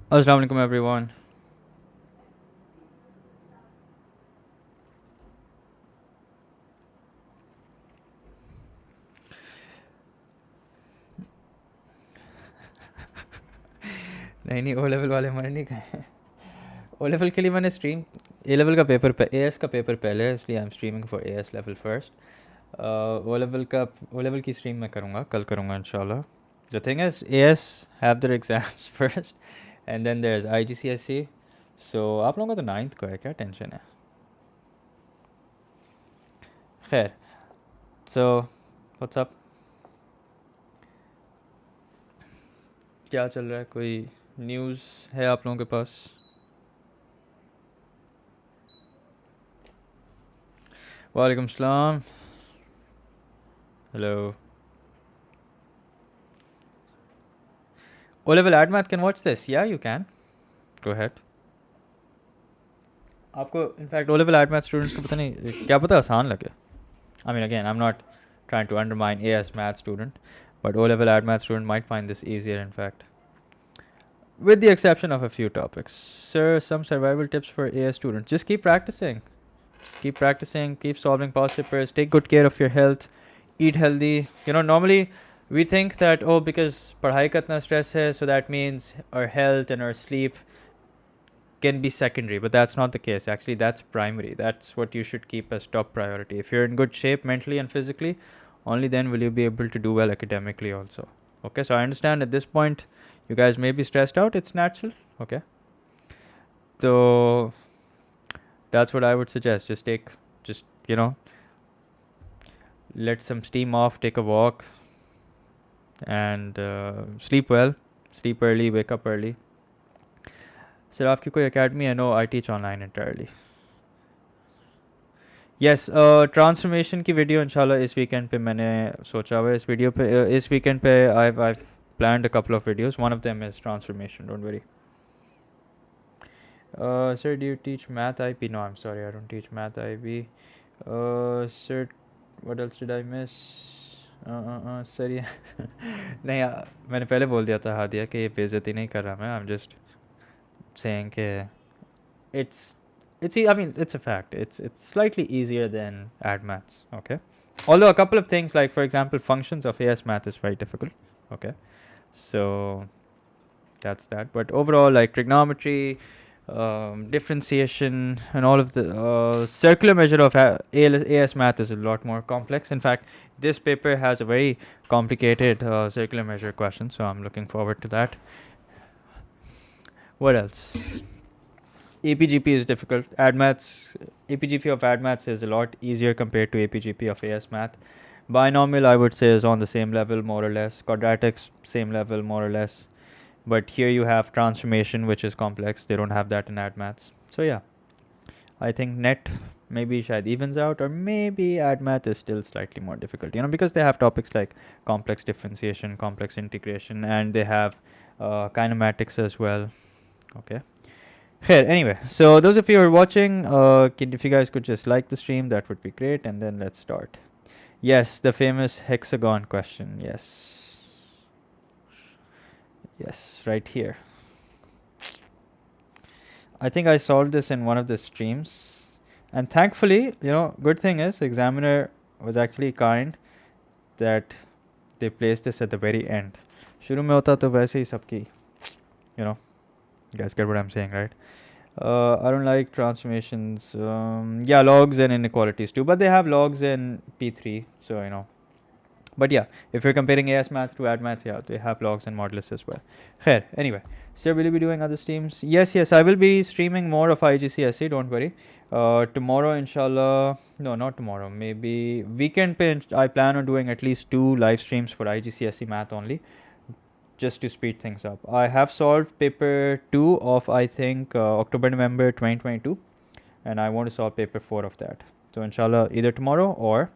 Assalamu alaikum everyone. नहीं नहीं, O level वाले मैंने नहीं कहे। ओ लेवल के लिए मैंने स्ट्रीम ए लेवल का पेपर ए एस का पेपर पहले है, इसलिए I am streaming for A S level first. O level की स्ट्रीम मैं करूँगा, कल करूँगा इंशाल्लाह। The thing is A S have their exams first and then there is IGCSE। So आप लोगों का तो 9th को है, क्या टेंशन है? खैर, सो व्हाट्स अप, क्या चल रहा है? कोई न्यूज़ है आप लोगों के पास? वालेकुम सलाम। Hello. O level ad math can watch this? Yeah, you can. Go ahead. आपको in fact O level add math students को पता नहीं क्या पता आसान लगे। I mean again I am not trying to undermine AS math student, but O level ad math student might find this easier in fact, with the exception of a few topics. Sir, some survival tips for AS students: just keep practicing, keep solving past papers, take good care of your health, eat healthy. Normally we think that, oh, because पढ़ाई का इतना stress है, so that means our health and our sleep can be secondary, but that's not the case. Actually, that's primary. That's what you should keep as top priority. If you're in good shape mentally and physically, only then will you be able to do well academically also. Okay, so I understand at this point you guys may be stressed out. It's natural. Okay, so that's what I would suggest. Just let some steam off, take a walk, and sleep well, sleep early, wake up early. Sir आपकी कोई academy है? No, I teach online entirely. Yes, transformation की video इंशाल्लाह इस weekend पे मैंने सोचा हुआ है। इस वीकेंड पे आई planned a couple of videos. One of them is transformation, don't worry. Sir, do you teach math IB? No, I'm sorry, I don't teach math IB. Sir, what else did I miss? Sir ये नहीं, मैंने पहले बोल दिया था हादिया कि ये बेइज्जती नहीं कर रहा मैं। आई एम जस्ट सेइंग कि it's I mean, it's a fact. It's slightly easier than add maths. Okay, although a couple of things, like for example functions of AS math is very difficult. Okay, so that's that. But overall, like trigonometry, differentiation, and all of the circular measure of AS math is a lot more complex. In fact, this paper has a very complicated circular measure question, so I'm looking forward to that. What else? APGP is difficult. APGP of AdMaths is a lot easier compared to APGP of AS Math. Binomial, I would say, is on the same level, more or less. Quadratics, same level, more or less. But here you have transformation, which is complex. They don't have that in AdMaths. So yeah, I think net maybe shayad evens out, or maybe AdMath is still slightly more difficult, because they have topics like complex differentiation, complex integration, and they have kinematics as well. Okay. Anyway, so those of you who are watching, if you guys could just like the stream, that would be great, and then let's start. Yes, the famous hexagon question. Yes, right here. I think I solved this in one of the streams, and thankfully, good thing is examiner was actually kind that they placed this at the very end. शुरू में होता तो वैसे ही सबकी, you guys get what I'm saying, right? I don't like transformations. Yeah, logs and inequalities too, but they have logs in P3, so. But yeah, if you're comparing AS Math to Ad Math, yeah, they have logs and modulus as well. Anyway, so will you be doing other streams? Yes, I will be streaming more of IGCSE, don't worry. Tomorrow, inshallah, no, not tomorrow, maybe weekend pe I plan on doing at least 2 live streams for IGCSE Math only, just to speed things up. I have solved paper 2 of, I think, October-November 2022, and I want to solve paper 4 of that. So inshallah, either tomorrow or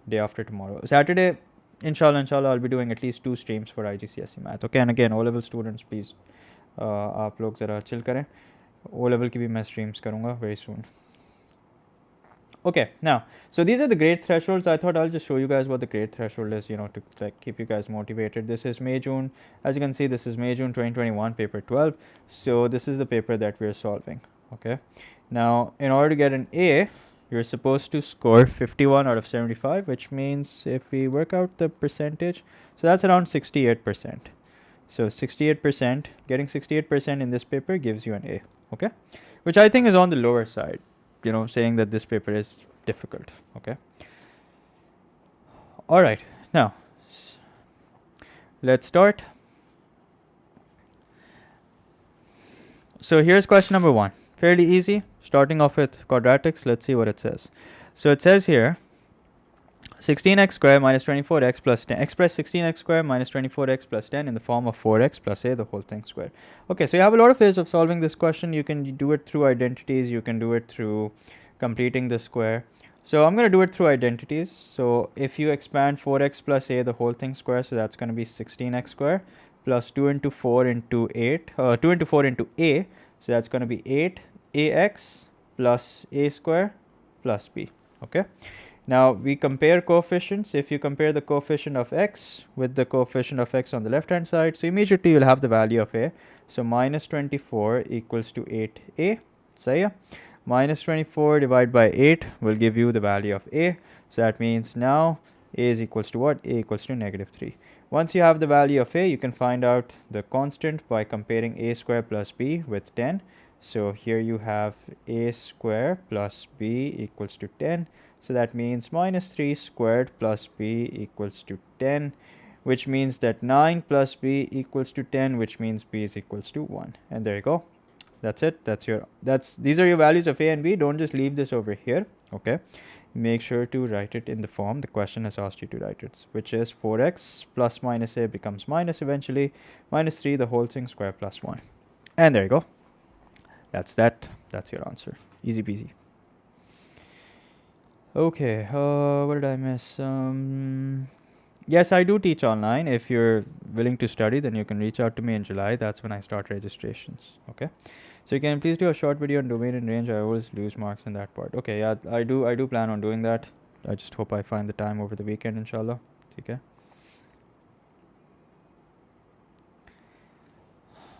day after tomorrow. Saturday, inshallah, I'll be doing at least 2 streams for IGCSE Math. Okay, and again, O-level students, please, आप लोग ज़रा chill करें. O-level की भी मैं streams करूँगा very soon. Okay, now, so these are the grade thresholds. I thought I'll just show you guys what the grade threshold is, to like keep you guys motivated. This is May, June. As you can see, this is May, June 2021, paper 12. So this is the paper that we're solving. Okay. Now, in order to get an A, you're supposed to score 51 out of 75, which means if we work out the percentage, so that's around 68%. So 68%, getting 68% in this paper gives you an A. Okay. Which I think is on the lower side. Saying that this paper is difficult. Okay. All right. Now, let's start. So here's question number 1. Fairly easy. Starting off with quadratics. Let's see what it says. So it says here, 16x squared minus 24x plus 10. Express 16x squared minus 24x plus 10 in the form of 4x plus a, the whole thing squared. Okay, so you have a lot of ways of solving this question. You can do it through identities. You can do it through completing the square. So I'm going to do it through identities. So if you expand 4x plus a, the whole thing square, so that's going to be 16x squared plus 2 into 4 into 8, 2 into 4 into a, so that's going to be 8ax plus a square plus b. Okay. Now we compare coefficients. If you compare the coefficient of x with the coefficient of x on the left hand side, so immediately you'll have the value of a. So minus 24 equals to 8a. So yeah, minus 24 divided by 8 will give you the value of a. So that means now a is equals to what? A equals to negative 3. Once you have the value of a, you can find out the constant by comparing a square plus b with 10. So here you have a square plus b equals to 10. So that means minus 3 squared plus b equals to 10, which means that 9 plus b equals to 10, which means b is equals to 1. And there you go. That's it. These are your values of a and b. Don't just leave this over here. Okay. Make sure to write it in the form the question has asked you to write it, which is 4x plus minus a becomes minus eventually, minus 3 the whole thing square plus 1. And there you go. That's your answer. Easy peasy. Okay, what did I miss? Yes, I do teach online. If you're willing to study, then you can reach out to me in July. That's when I start registrations. Okay, so you can please do a short video on domain and range. I always lose marks in that part. Okay, yeah, I do plan on doing that. I just hope I find the time over the weekend, inshallah. Okay.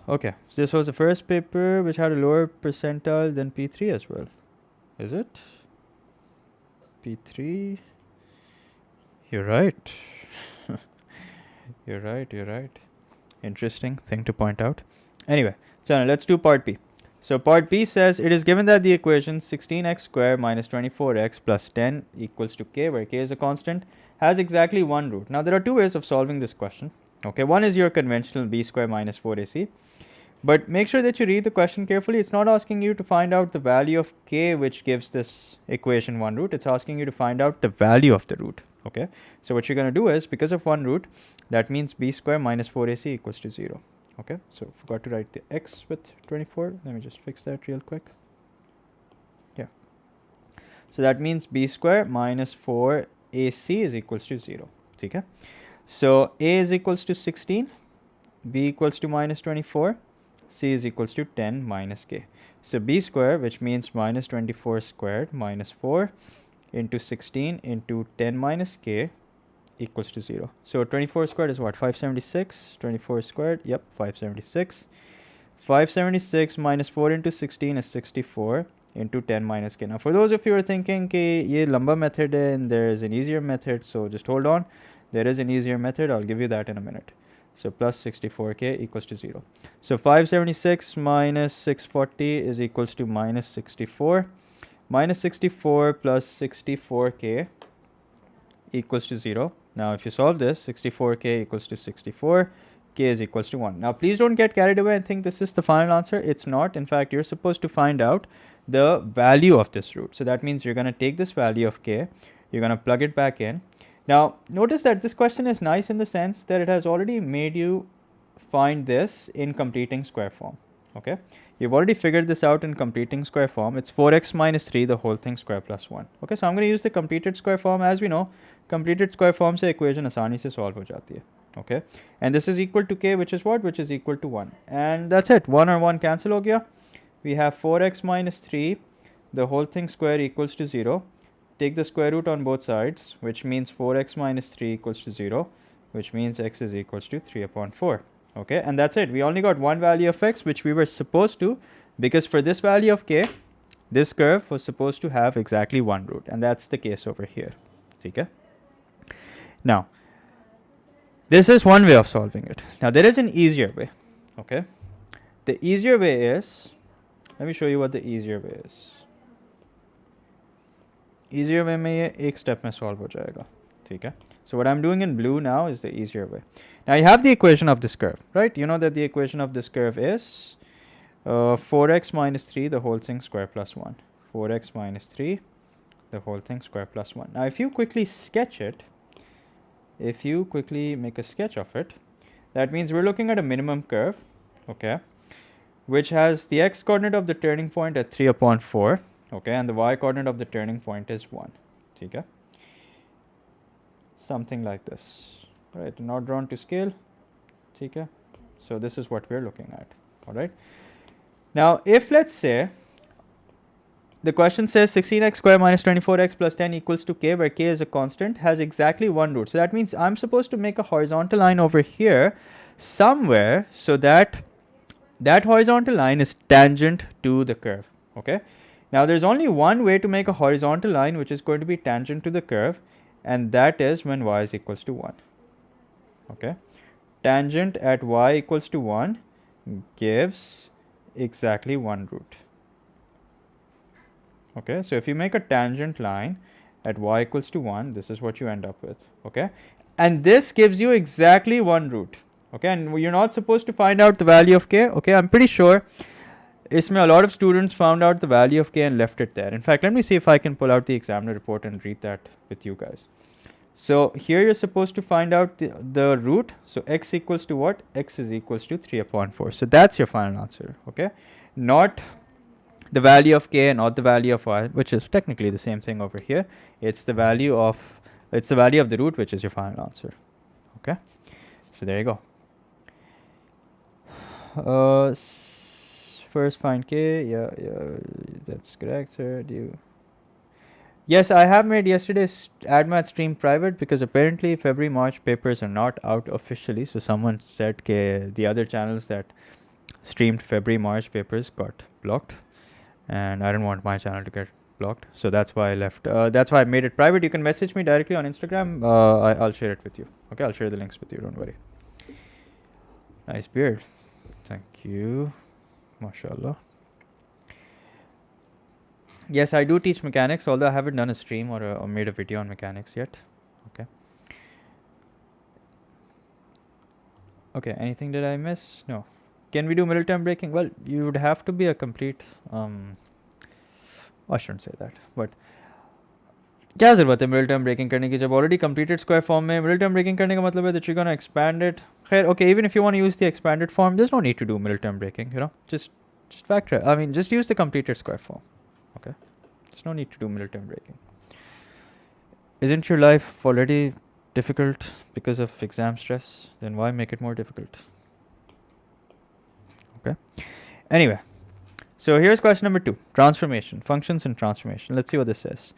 Okay, so this was the first paper which had a lower percentile than P3 as well. Is it? P3? You're right. You're right. Interesting thing to point out. Anyway, so now let's do part B. So part B says it is given that the equation 16x squared minus 24x plus 10 equals to k, where k is a constant, has exactly one root. Now there are two ways of solving this question. Okay, one is your conventional b squared minus 4ac. But make sure that you read the question carefully. It's not asking you to find out the value of k which gives this equation one root. It's asking you to find out the value of the root. Okay. So what you're going to do is, because of one root, that means b square minus 4ac equals to 0. Okay. So forgot to write the x with 24. Let me just fix that real quick. Yeah. So that means b square minus 4ac is equals to 0. Okay. So a is equals to 16. B equals to minus 24. C is equals to 10 minus k. So b square, which means minus 24 squared minus 4 into 16 into 10 minus k equals to 0. So 24 squared is what? 576. 24 squared, yep, 576. 576 minus 4 into 16 is 64 into 10 minus k. Now for those of you who are thinking कि ये लंबा method है and there is an easier method, so just hold on. There is an easier method. I'll give you that in a minute. So plus 64k equals to 0. So 576 minus 640 is equals to minus 64. Minus 64 plus 64k equals to 0. Now if you solve this, 64k equals to 64. K is equals to 1. Now please don't get carried away and think this is the final answer. It's not. In fact, you're supposed to find out the value of this root. So that means you're going to take this value of k. You're going to plug it back in. Now, notice that this question is nice in the sense that it has already made you find this in completing square form. Okay, you've already figured this out in completing square form. It's 4x minus 3 the whole thing square plus 1. Okay, so I'm going to use the completed square form. As we know, completed square form se equation आसानी से solve हो जाती है. Okay, and this is equal to k, which is what? Which is equal to 1. And that's it. 1 or 1 cancel हो गया. We have 4x minus 3 the whole thing square equals to 0. take the square root on both sides, which means 4x minus 3 equals to 0, which means x is equals to 3 upon 4. Okay, and that's it. We only got one value of x, which we were supposed to, because for this value of k, this curve was supposed to have exactly one root, and that's the case over here. Okay. Now, this is one way of solving it. Now, there is an easier way. Okay. The easier way is, let me show you what the easier way is. Easier way में ये एक step में solve हो जाएगा. ठीक है. So what I'm doing in blue now is the easier way. Now you have the equation of this curve, right? You know that the equation of this curve is 4x minus 3 the whole thing square plus 1. 4x minus 3 the whole thing square plus 1. Now if you quickly sketch it, if you quickly make a sketch of it, that means we're looking at a minimum curve, okay, which has the x coordinate of the turning point at 3 upon 4, okay, and the y coordinate of the turning point is 1, okay. Something like this, right? Not drawn to scale, okay. So this is what we're looking at, all right. Now, if let's say the question says 16x square minus 24x plus 10 equals to k, where k is a constant, has exactly one root. So that means I'm supposed to make a horizontal line over here somewhere so that that horizontal line is tangent to the curve, okay. Now there's only one way to make a horizontal line which is going to be tangent to the curve, and that is when y is equals to 1, okay. Tangent at y equals to 1 gives exactly one root. Okay, so if you make a tangent line at y equals to 1, this is what you end up with, okay. And this gives you exactly one root, okay. And you're not supposed to find out the value of k, okay. I'm pretty sure a lot of students found out the value of k and left it there. In fact, let me see if I can pull out the examiner report and read that with you guys. So here you're supposed to find out the root. So x equals to what? X is equals to 3 upon 4. So that's your final answer, okay. Not the value of k and not the value of y, which is technically the same thing over here. It's the value of the root, which is your final answer, okay. So there you go. First find k. Yeah, that's correct, sir. Yes, I have made yesterday's AdMath stream private because apparently February March papers are not out officially. So someone said the other channels that streamed February March papers got blocked, and I didn't want my channel to get blocked, so that's why I left. That's why I made it private. You can message me directly on Instagram. I'll share it with you. Okay, I'll share the links with you. Don't worry. Nice beard. Thank you. MashaAllah. Yes, I do teach mechanics, although I haven't done a stream or made a video on mechanics yet. Okay. Okay, anything did I miss? No. Can we do middle term breaking? Well, you would have to be a complete I shouldn't say that, but क्या ज़रूरत है middle term breaking करने की जब already completed square form में middle term breaking करने का मतलब है that you're gonna expand it. खैर, okay, even if you want to use the expanded form, there's no need to do middle term breaking, you know, just factor. I mean, just use the completed square form. Okay, there's no need to do middle term breaking. Isn't your life already difficult because of exam stress? Then why make it more difficult? Okay. Anyway, so here's question number 2. Transformation. Functions and transformation. Let's see what this says.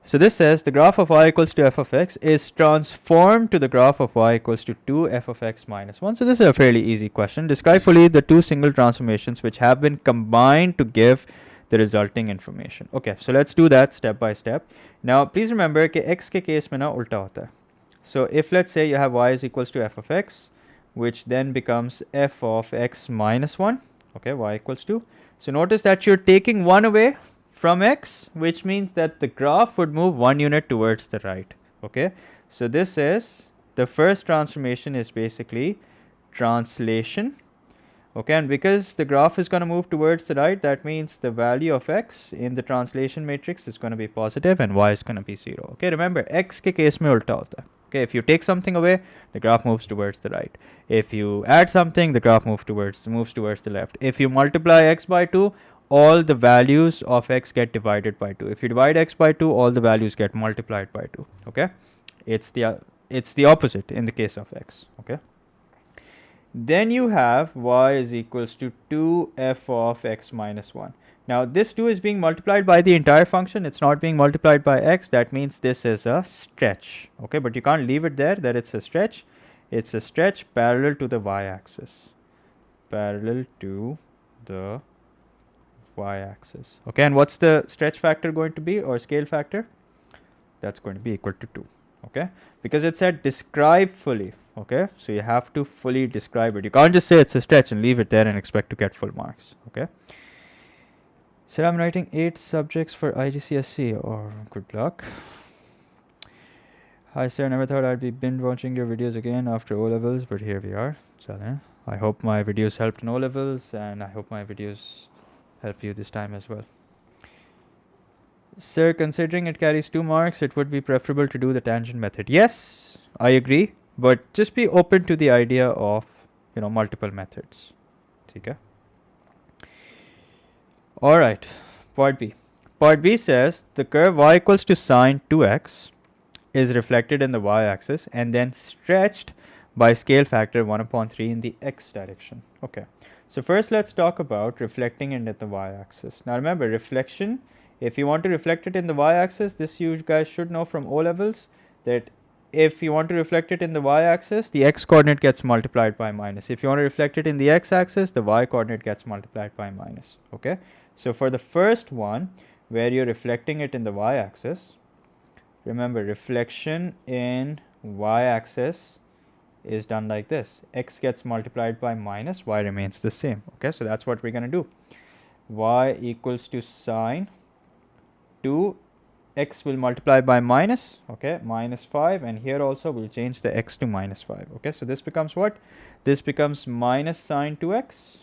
So this says the graph of y equals to f of x is transformed to the graph of y equals to 2 f of x minus 1. So this is a fairly easy question. Describe fully the two single transformations which have been combined to give the resulting information. Okay, so let's do that step by step. Now please remember that x के case में ना उल्टा होता है. So if let's say you have y is equals to f of x, which then becomes f of x minus 1, okay, y equals to. So notice that you're taking 1 away from x, which means that the graph would move 1 unit towards the right, okay. So this is, the first transformation is basically translation, okay, and because the graph is going to move towards the right, that means the value of x in the translation matrix is going to be positive and y is going to be 0, okay. Remember, x के case में उल्टा होता है. Okay, if you take something away, the graph moves towards the right. If you add something, the graph moves towards the left. If you multiply x by 2, all the values of x get divided by 2. If you divide x by 2, all the values get multiplied by 2. Okay, it's the opposite in the case of x. Okay. Then you have y is equals to 2 f of x minus 1. Now this 2 is being multiplied by the entire function. It's not being multiplied by x. That means this is a stretch. Okay, but you can't leave it there that it's a stretch. It's a stretch parallel to the y-axis. Parallel to the y-axis. Okay, and what's the stretch factor going to be, or scale factor? That's going to be equal to 2. Okay, because it said describe fully. Okay, so you have to fully describe it. You can't just say it's a stretch and leave it there and expect to get full marks. Okay. So I'm writing 8 subjects for IGCSE, or good luck. Hi sir, never thought I'd be binge watching your videos again after O-levels, but here we are. So I hope my videos helped in O-levels, and I hope my videos help you this time as well. Sir, considering it carries 2 marks, it would be preferable to do the tangent method. Yes, I agree, but just be open to the idea of, multiple methods. Okay. Alright, part B. Part B says the curve y equals to sine 2x is reflected in the y-axis and then stretched by scale factor 1/3 in the x direction. Okay, so first let's talk about reflecting it at the y-axis. Now remember, reflection, if you want to reflect it in the y-axis, this you guys should know from O-levels, that if you want to reflect it in the y-axis, the x-coordinate gets multiplied by minus. If you want to reflect it in the x-axis, the y-coordinate gets multiplied by minus. Okay, so for the first one, where you're reflecting it in the y-axis, remember, reflection in y-axis is done like this. X gets multiplied by minus, y remains the same. Okay, so that's what we're going to do. Y equals to sine 2, x will multiply by minus, okay, minus 5, and here also we'll change the x to minus 5. Okay, so this becomes what? This becomes minus sine 2x,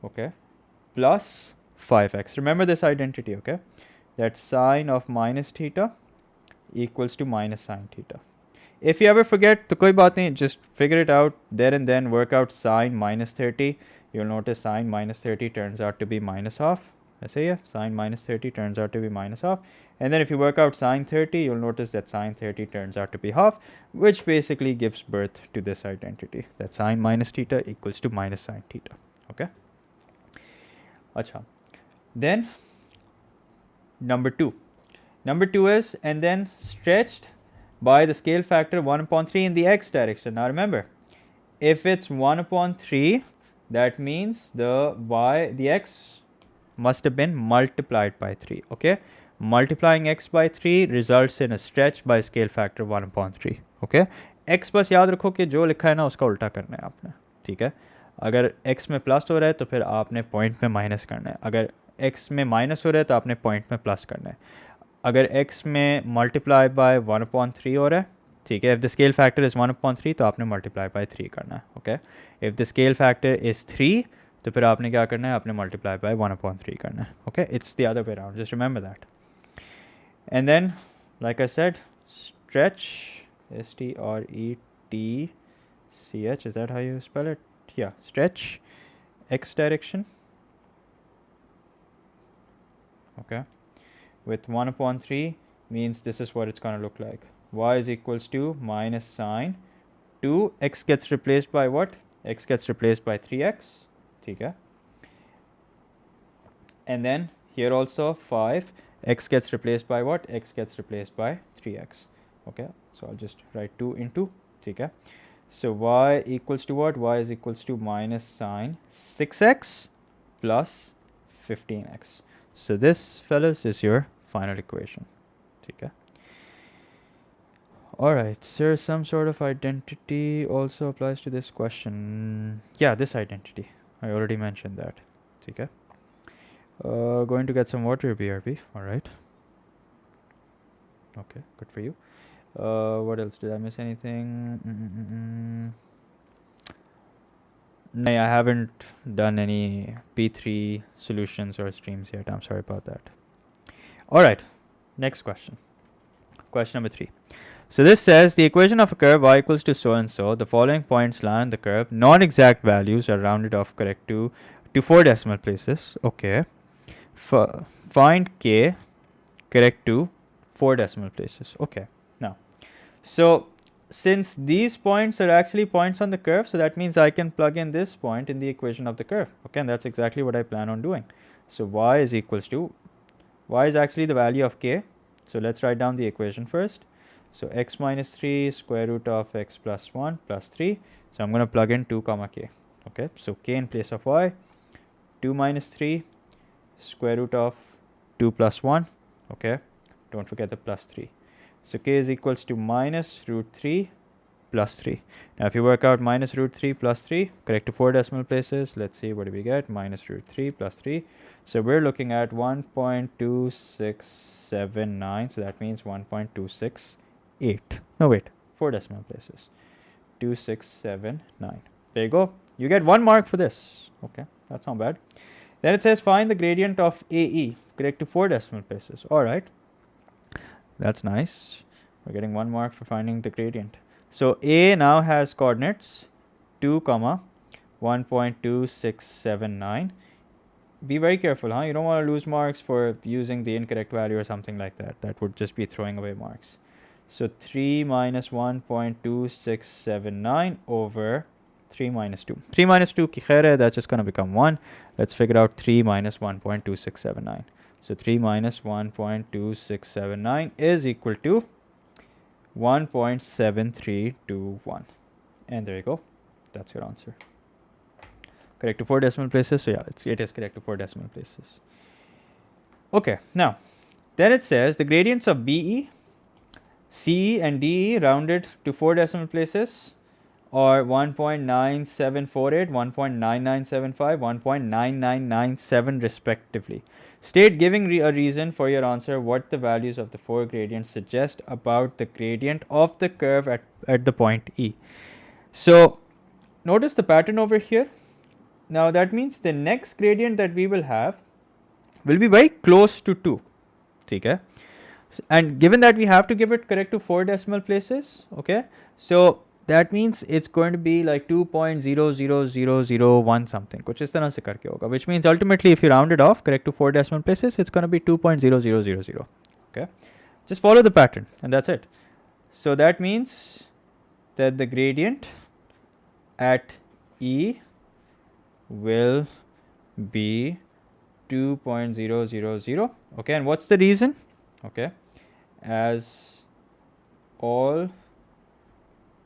okay, plus 5x. Remember this identity, okay, that sine of minus theta equals to minus sine theta. If you ever forget, to koi baat nahi, just figure it out there and then, work out sine minus 30. You'll notice sine minus 30 turns out to be minus half. I say, yeah, sine minus 30 turns out to be minus half. And then if you work out sine 30, you'll notice that sine 30 turns out to be half, which basically gives birth to this identity, that sine minus theta equals to minus sine theta. Okay. Acha. Then number 2. Number 2 is, and then stretched by the scale factor 1/3 in the x direction. Now remember, if it's 1/3, that means the x must have been multiplied by 3. Okay, multiplying x by 3 results in a stretch by scale factor 1/3. Okay, x बस याद रखो कि जो लिखा है ना उसका उल्टा करना है आपने. ठीक है, अगर x में प्लस हो रहा है तो फिर आपने पॉइंट में माइनस करना है. अगर x में माइनस हो रहा है तो आपने पॉइंट में प्लस करना है. अगर x में मल्टीप्लाई बाय 1/3 हो रहा है, ठीक है, if the scale factor is 1/3 तो आपने मल्टीप्लाई बाय 3 करना है. Okay, if the scale factor is 3 तो फिर आपने क्या करना है, आपने मल्टीप्लाई बाय 1/3 करना है. Okay, it's the other way around, just remember that. And then like I said, stretch, S-T-R-E-T-C-H, is that how you spell it? Yeah, stretch x direction, okay, with 1/3 means this is what it's going to look like. Y is equals to minus sine 2, x gets replaced by what? X gets replaced by 3x, okay. And then here also 5, x gets replaced by what? X gets replaced by 3x. Okay, so I'll just write 2 into, okay. So y equals to what? Y is equals to minus sine 6x plus 15x. So this, fellas, is your final equation. Okay. Alright, sir, some sort of identity also applies to this question. Yeah, this identity. I already mentioned that. Okay. Going to get some water, BRB. Alright. Okay, good for you. What else? Did I miss anything? No, I haven't done any P3 solutions or streams yet. I'm sorry about that. Alright, next question. Question number 3. So this says the equation of a curve y equals to so and so. The following points lie on the curve. Non-exact values are rounded off correct to 4 decimal places. Okay. Find k correct to 4 decimal places. Okay. Now, so since these points are actually points on the curve, so that means I can plug in this point in the equation of the curve. Okay, and that's exactly what I plan on doing. So y is equals to, y is actually the value of k. So let's write down the equation first. So x minus 3 square root of x plus 1 plus 3. So I'm going to plug in 2 comma k. Okay, so k in place of y, 2 minus 3 square root of 2 plus 1. Okay, don't forget the plus 3. So k is equals to minus root 3 plus 3. Now if you work out minus root 3 plus 3, correct to 4 decimal places, let's see what do we get, minus root 3 plus 3. So we're looking at 1.2679, so that means 1.268. No wait, 4 decimal places, 2679. There you go. You get 1 mark for this. Okay, that's not bad. Then it says find the gradient of AE, correct to 4 decimal places. All right, that's nice. We're getting 1 mark for finding the gradient. So A now has coordinates 2 comma 1.2679. Be very careful, huh? You don't want to lose marks for using the incorrect value or something like that. That would just be throwing away marks. So 3 minus 1.2679 over 3 minus 2. 3 minus 2 ki khair hai, that's just going to become 1. Let's figure out 3 minus 1.2679. So 3 minus 1.2679 is equal to 1.7321. And there you go. That's your answer. Correct to 4 decimal places. So yeah, it is correct to 4 decimal places. Okay, now then it says the gradients of BE, CE and DE rounded to 4 decimal places or 1.9748, 1.9975, 1.9997 respectively. State, giving a reason for your answer, what the values of the 4 gradients suggest about the gradient of the curve at the point E. So notice the pattern over here. Now that means the next gradient that we will have will be very close to 2. Okay? And given that we have to give it correct to 4 decimal places, okay, so that means it's going to be like 2.00001 something, which means ultimately if you round it off correct to 4 decimal places, it's going to be 2.0000. Okay, just follow the pattern and that's it. So that means that the gradient at E will be 2.000. Okay, and what's the reason? Okay, as all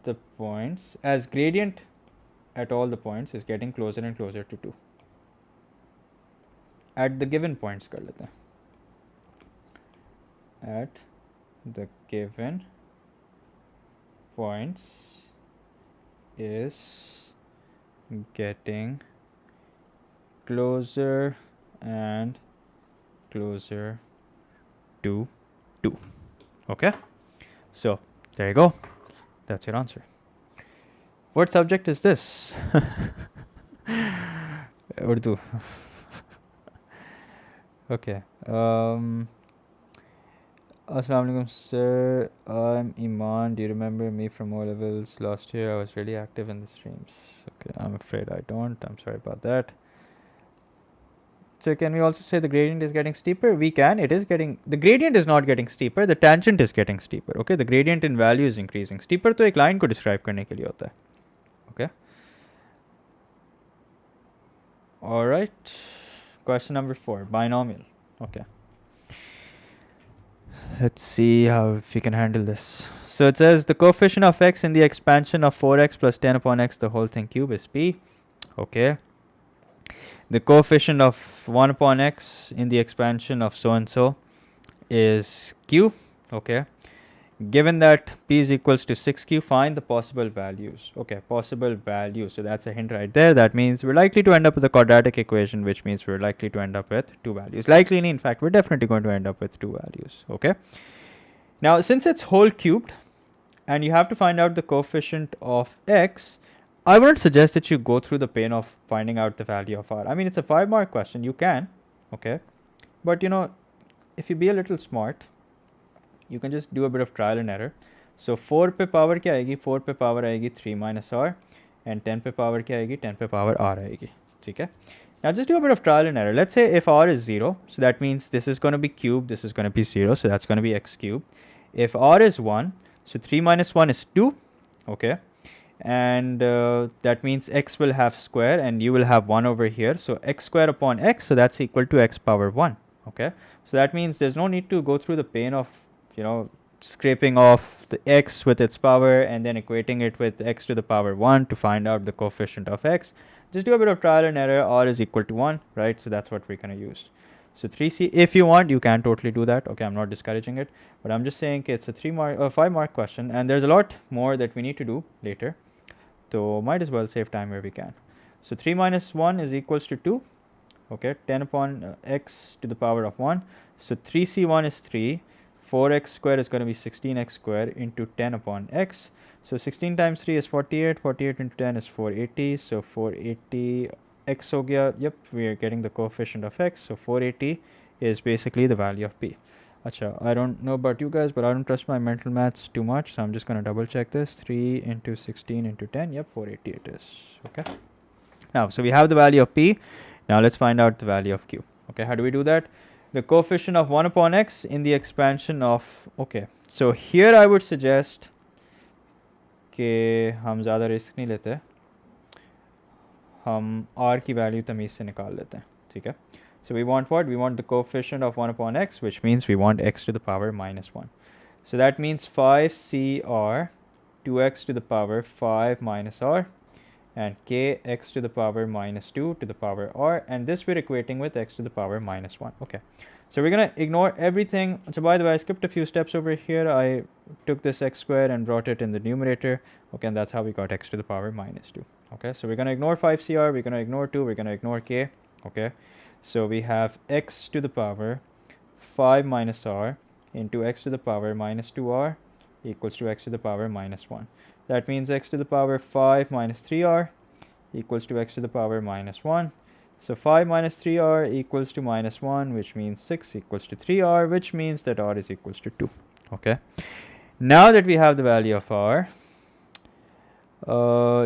the points, as gradient at all the points is getting closer and closer to 2 at the given points. At the given points is getting closer and closer to 2. Okay, so there you go. That's your answer. What subject is this? Urdu. Okay. Assalamu alaikum, sir. I'm Iman. Do you remember me from O levels last year? I was really active in the streams. Okay, I'm afraid I don't. I'm sorry about that. So can we also say the gradient is getting steeper? We can. It is getting. The gradient is not getting steeper. The tangent is getting steeper. Okay, the gradient in value is increasing. Steeper तो एक line को describe करने के लिए होता है. Okay. All right. Question number 4. Binomial. Okay. Let's see how if we can handle this. So it says the coefficient of x in the expansion of 4x plus 10 upon x the whole thing cube is p. Okay. The coefficient of 1 upon x in the expansion of so and so is q. Okay. Given that p is equals to 6q, find the possible values. Okay, possible values. So that's a hint right there. That means we're likely to end up with a quadratic equation, which means we're likely to end up with 2 values. Likely, in fact, we're definitely going to end up with 2 values. Okay. Now, since it's whole cubed and you have to find out the coefficient of x, I wouldn't suggest that you go through the pain of finding out the value of r. I mean, it's a 5-mark question. You can. Okay. But, you know, if you be a little smart, you can just do a bit of trial and error. So 4 पे power क्या आएगी? 4 पे power आएगी 3 minus r, and 10 पे power क्या आएगी? 10 पे power r आएगी. ठीक है? Now just do a bit of trial and error. Let's say if r is 0, so that means this is going to be cubed, this is going to be 0, so that's going to be x cubed. If r is 1, so 3 minus 1 is 2. Okay. and that means x will have square and you will have 1 over here, so x square upon x, so that's equal to x power 1. Okay, so that means there's no need to go through the pain of, you know, scraping off the x with its power and then equating it with x to the power 1 to find out the coefficient of x. Just do a bit of trial and error. R is equal to 1, right? So that's what we're going to use. So 3c, if you want, you can totally do that. Okay, I'm not discouraging it, but I'm just saying it's a 5 mark question, and there's a lot more that we need to do later. So might as well save time where we can. So 3 minus 1 is equals to 2. Okay, 10 upon x to the power of 1. So 3c1 is 3. 4x square is going to be 16x square into 10 upon x. So 16 times 3 is 48. 48 into 10 is 480. So 480 x ho gaya. Yep, we are getting the coefficient of x. So 480 is basically the value of p. Acha, I don't know about you guys, but I don't trust my mental maths too much, so I'm just going to double check this. 3 into 16 into 10, yep, 480 it is. Okay. Now, so we have the value of p. Now let's find out the value of q. Okay, how do we do that? The coefficient of 1 upon x in the expansion of, okay, so here I would suggest कि हम ज़्यादा risk नहीं लेते, हम r की value तमीज़ से निकाल लेते हैं, ठीक है? So we want what? We want the coefficient of 1 upon x, which means we want x to the power minus 1. So that means 5cr, 2x to the power 5 minus r, and k x to the power minus 2 to the power r, and this we're equating with x to the power minus 1. Okay, so we're going to ignore everything. So by the way, I skipped a few steps over here. I took this x squared and brought it in the numerator. Okay, and that's how we got x to the power minus 2. Okay, so we're going to ignore 5cr, we're going to ignore 2, we're going to ignore k. Okay, so we have x to the power 5 minus r into x to the power minus 2r equals to x to the power minus 1. That means x to the power 5 minus 3r equals to x to the power minus 1. So 5 minus 3r equals to minus 1, which means 6 equals to 3r, which means that r is equals to 2. Okay. Now that we have the value of r,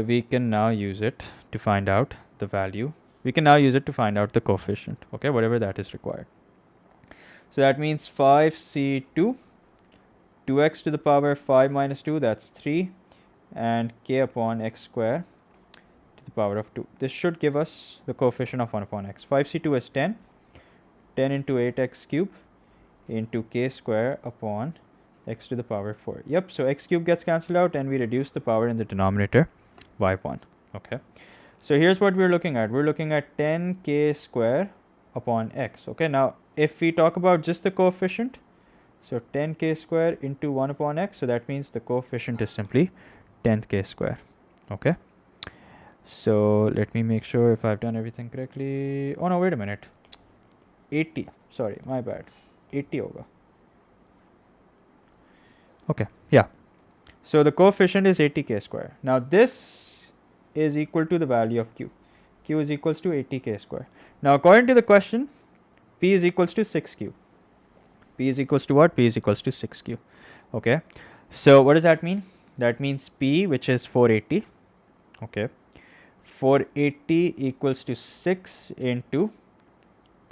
we can now use it to find out the value. We can now use it to find out the coefficient, okay, whatever that is required. So that means 5c2, 2x to the power 5 minus 2, that's 3, and k upon x square to the power of 2. This should give us the coefficient of 1 upon x. 5c2 is 10, 10 into 8x cube into k square upon x to the power 4. Yep, so x cube gets cancelled out and we reduce the power in the denominator by 1. Okay. So here's what we're looking at. We're looking at 10k square upon x. Okay, now if we talk about just the coefficient, so 10k square into 1 upon x, so that means the coefficient is simply 10k square. Okay, so let me make sure if I've done everything correctly. Oh no, wait a minute, 80, sorry, my bad, 80 hoga. Okay, yeah, so the coefficient is 80k square. Now this is equal to the value of q. Q is equals to 80k square. Now according to the question, p is equals to 6q. P is equals to what? P is equals to 6q. Okay, so what does that mean? That means p, which is 480. Okay, 480 equals to 6 into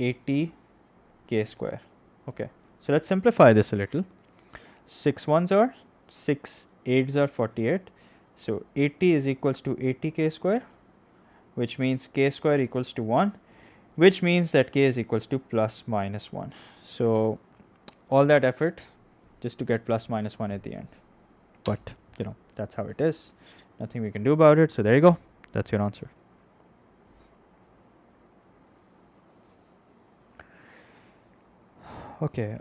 80k square. Okay, so let's simplify this a little. 6 1s are 6 8s are 48. So 80 is equals to 80k square, which means k square equals to 1, which means that k is equals to plus minus 1. So all that effort just to get plus minus 1 at the end. But, you know, that's how it is. Nothing we can do about it. So there you go. That's your answer. Okay.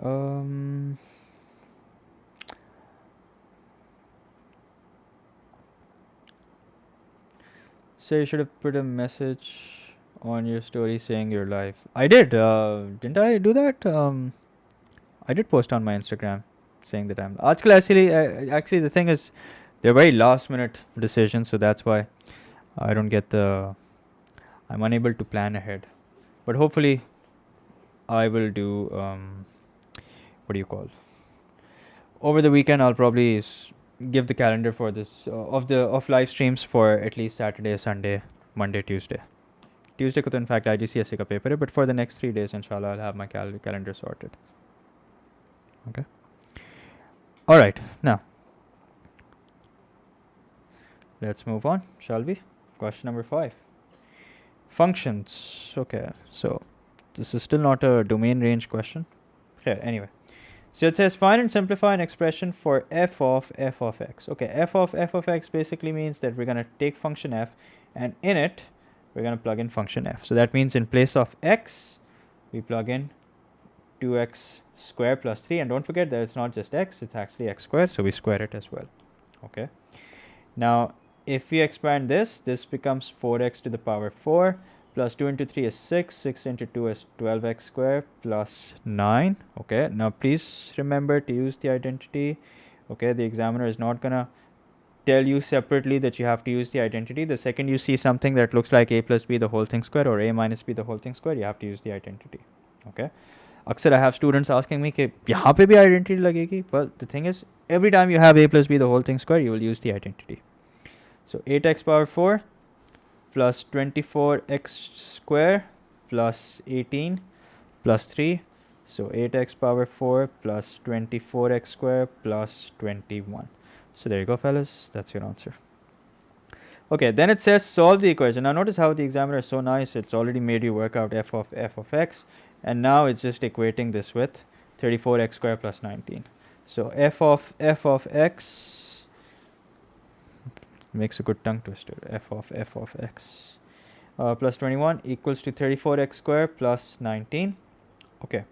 So you should have put a message on your story saying you're live. I did. Didn't I do that? I did post on my Instagram saying that I'm. Actually, the thing is, they're very last minute decisions, so that's why I don't get the. I'm unable to plan ahead, but hopefully, I will do. What do you call? Over the weekend, I'll probably give the calendar for this of live streams for at least Saturday, Sunday, Monday, Tuesday. Tuesday ko to in fact IGCSE ka paper hai, but for the next 3 days, inshallah, I'll have my calendar sorted. Okay. All right. Now, Let's move on, shall we? Question number 5. Functions. Okay, so this is still not a domain range question. Okay, anyway. So it says find and simplify an expression for f of x. Okay, f of x basically means that we're going to take function f, and in it, we're going to plug in function f. So that means in place of x, we plug in 2x squared plus 3. And don't forget that it's not just x, it's actually x squared. So we square it as well. Okay. Now, if we expand this, this becomes 4x to the power 4 plus 2 into 3 is 6. 6 into 2 is 12x squared plus 9. Okay. Now, please remember to use the identity. Okay. The examiner is not going to tell you separately that you have to use the identity. The second you see something that looks like a plus b the whole thing squared or a minus b the whole thing squared, you have to use the identity. Okay. अक्सर I have students asking me कि यहाँ पे भी identity लगेगी. But the thing is, every time you have a plus b the whole thing squared, you will use the identity. So 8x power 4 plus 24x square plus 18 plus 3. So 8x power 4 plus 24x square plus 21. So there you go, fellas. That's your answer. Okay, then it says solve the equation. Now notice how the examiner is so nice. It's already made you work out f of x. And now it's just equating this with 34x square plus 19. So f of x makes a good tongue twister. f of x plus 21 equals to 34x square plus 19. Okay.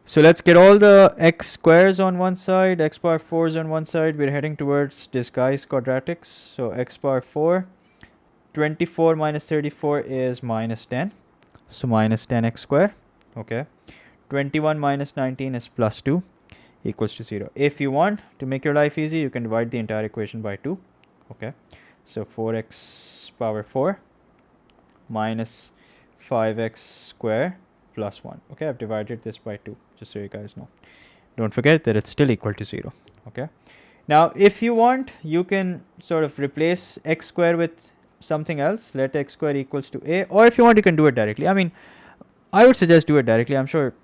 So let's get all the x squares on one side, x power 4s on one side. We're heading towards disguised quadratics. So x power 4, 24 minus 34 is minus 10. So minus 10x square. Okay. 21 minus 19 is plus 2 equals to 0. If you want to make your life easy, you can divide the entire equation by 2. Okay. So 4x power 4 minus 5x square plus 1. Okay, I've divided this by 2, just so you guys know. Don't forget that it's still equal to 0. Okay. Now, if you want, you can sort of replace x square with something else. Let x square equals to a. Or if you want, you can do it directly. I mean, I would suggest do it directly. I'm sure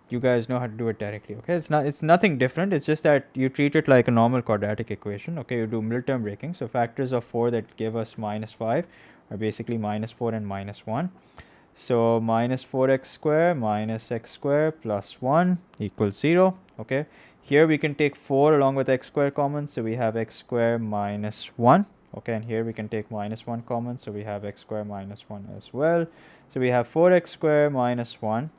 you guys know how to do it directly. Okay, it's nothing different. It's just that you treat it like a normal quadratic equation. Okay, you do middle term breaking. So factors of 4 that give us minus 5 are basically minus 4 and minus 1. So minus 4x square minus x square plus 1 equals 0. Okay, here we can take 4 along with x square common. So we have x square minus 1. Okay, and here we can take minus 1 common. So we have x square minus 1 as well. So we have 4x square minus 1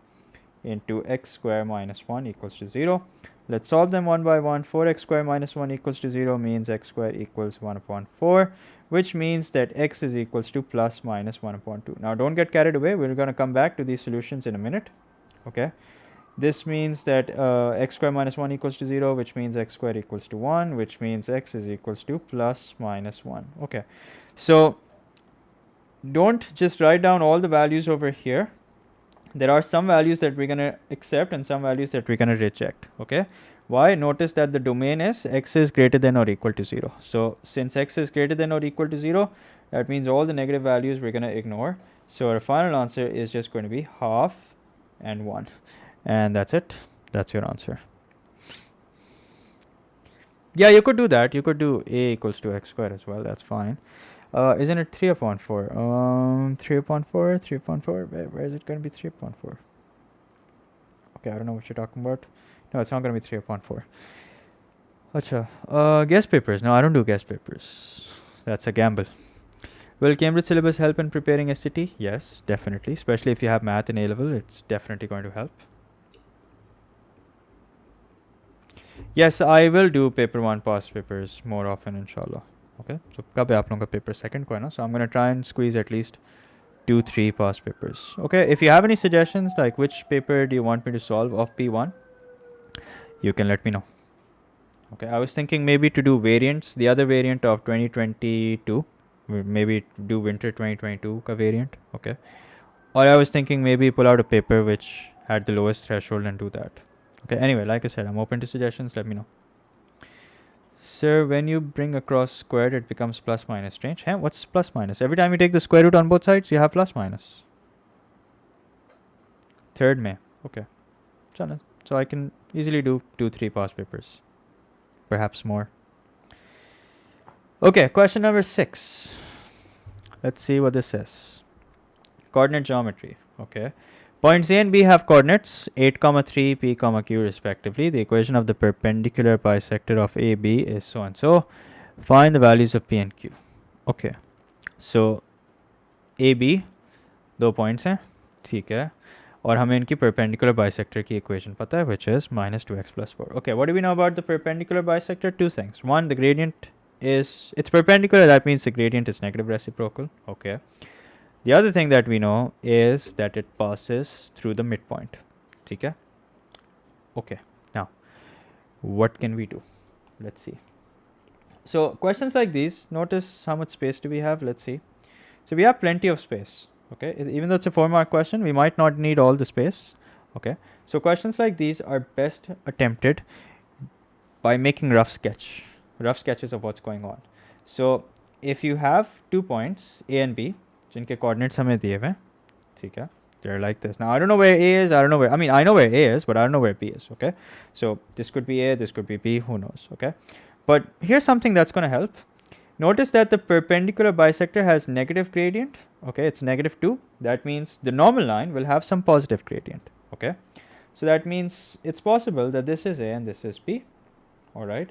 into x square minus 1 equals to 0. Let's solve them one by one. 4x square minus 1 equals to 0 means x square equals 1 upon 4, which means that x is equals to plus minus 1 upon 2. Now don't get carried away. We're going to come back to these solutions in a minute. Okay. This means that x square minus 1 equals to 0, which means x square equals to 1, which means x is equals to plus minus 1. Okay. So don't just write down all the values over here. There are some values that we're going to accept and some values that we're going to reject. Okay. Why? Notice that the domain is x is greater than or equal to 0. So since x is greater than or equal to 0, that means all the negative values we're going to ignore. So our final answer is just going to be half and 1. And that's it. That's your answer. Yeah, you could do that. You could do a equals to x squared as well. That's fine. Isn't it 3 upon 4? 3 upon 4, 3 upon 4. Where is it going to be 3 upon 4? Okay, I don't know what you're talking about. No, it's not going to be 3 upon 4. Acha. Guest papers. No, I don't do guest papers. That's a gamble. Will Cambridge syllabus help in preparing STT? Yes, definitely. Especially if you have math in A level, it's definitely going to help. Yes, I will do paper 1 past papers more often, inshallah. Okay, so कब है आप लोगों का paper second को है ना? So I'm going to try and squeeze at least 2-3 past papers. Okay, if you have any suggestions, like which paper do you want me to solve of P1, you can let me know. Okay, I was thinking maybe to do variants, the other variant of 2022, maybe do winter 2022 ka variant. Okay, or I was thinking maybe pull out a paper which had the lowest threshold and do that. Okay, anyway, like I said, I'm open to suggestions. Let me know. Sir, when you bring across squared, it becomes plus minus. Strange. Hey, what's plus minus? Every time you take the square root on both sides, you have plus minus. Third May. Okay. So I can easily do 2-3 past papers. Perhaps more. Okay, question number 6. Let's see what this says. Coordinate geometry. Okay. Points A and B have coordinates 8, 3, P, Q respectively. The equation of the perpendicular bisector of AB is so and so. Find the values of P and Q. Okay. So AB दो points हैं, ठीक है, और हमें इनकी perpendicular bisector की equation पता है, which is minus 2x plus 4. Okay, what do we know about the perpendicular bisector? Two things. One, the gradient is, it's perpendicular, that means the gradient is negative reciprocal. Okay. The other thing that we know is that it passes through the midpoint. ठीक है? Okay. Now, what can we do? Let's see. So questions like these, notice how much space do we have? Let's see. So we have plenty of space. Okay, even though it's a 4-mark question, we might not need all the space. Okay, so questions like these are best attempted by making rough sketches of what's going on. So if you have 2 points A and B, जिनके coordinates हमें दिए हुए हैं, ठीक है, they're like this. Now I don't know where A is, I don't know where, I mean I know where A is, but I don't know where B is. Okay, so this could be A, this could be B, who knows. Okay, but here's something that's going to help. Notice that the perpendicular bisector has negative gradient. Okay, it's negative 2. That means the normal line will have some positive gradient. Okay, so that means it's possible that this is A and this is B. All right,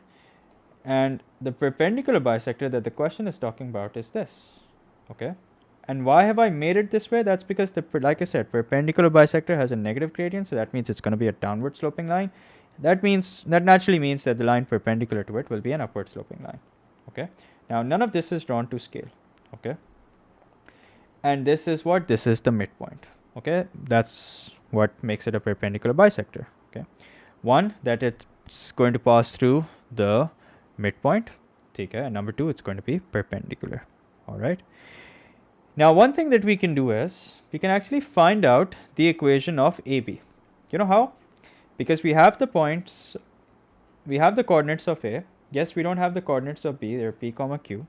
and the perpendicular bisector that the question is talking about is this. Okay, and why have I made it this way? That's because like I said, perpendicular bisector has a negative gradient, so that means it's going to be a downward sloping line. That naturally means that the line perpendicular to it will be an upward sloping line. Okay. Now none of this is drawn to scale. Okay. And this is what? This is the midpoint. Okay. That's what makes it a perpendicular bisector. Okay. One, that it's going to pass through the midpoint. Okay. And number two, it's going to be perpendicular. All right. Now one thing that we can do is we can actually find out the equation of AB. You know how? Because we have the points, we have the coordinates of A. Yes, we don't have the coordinates of B, they're P, Q.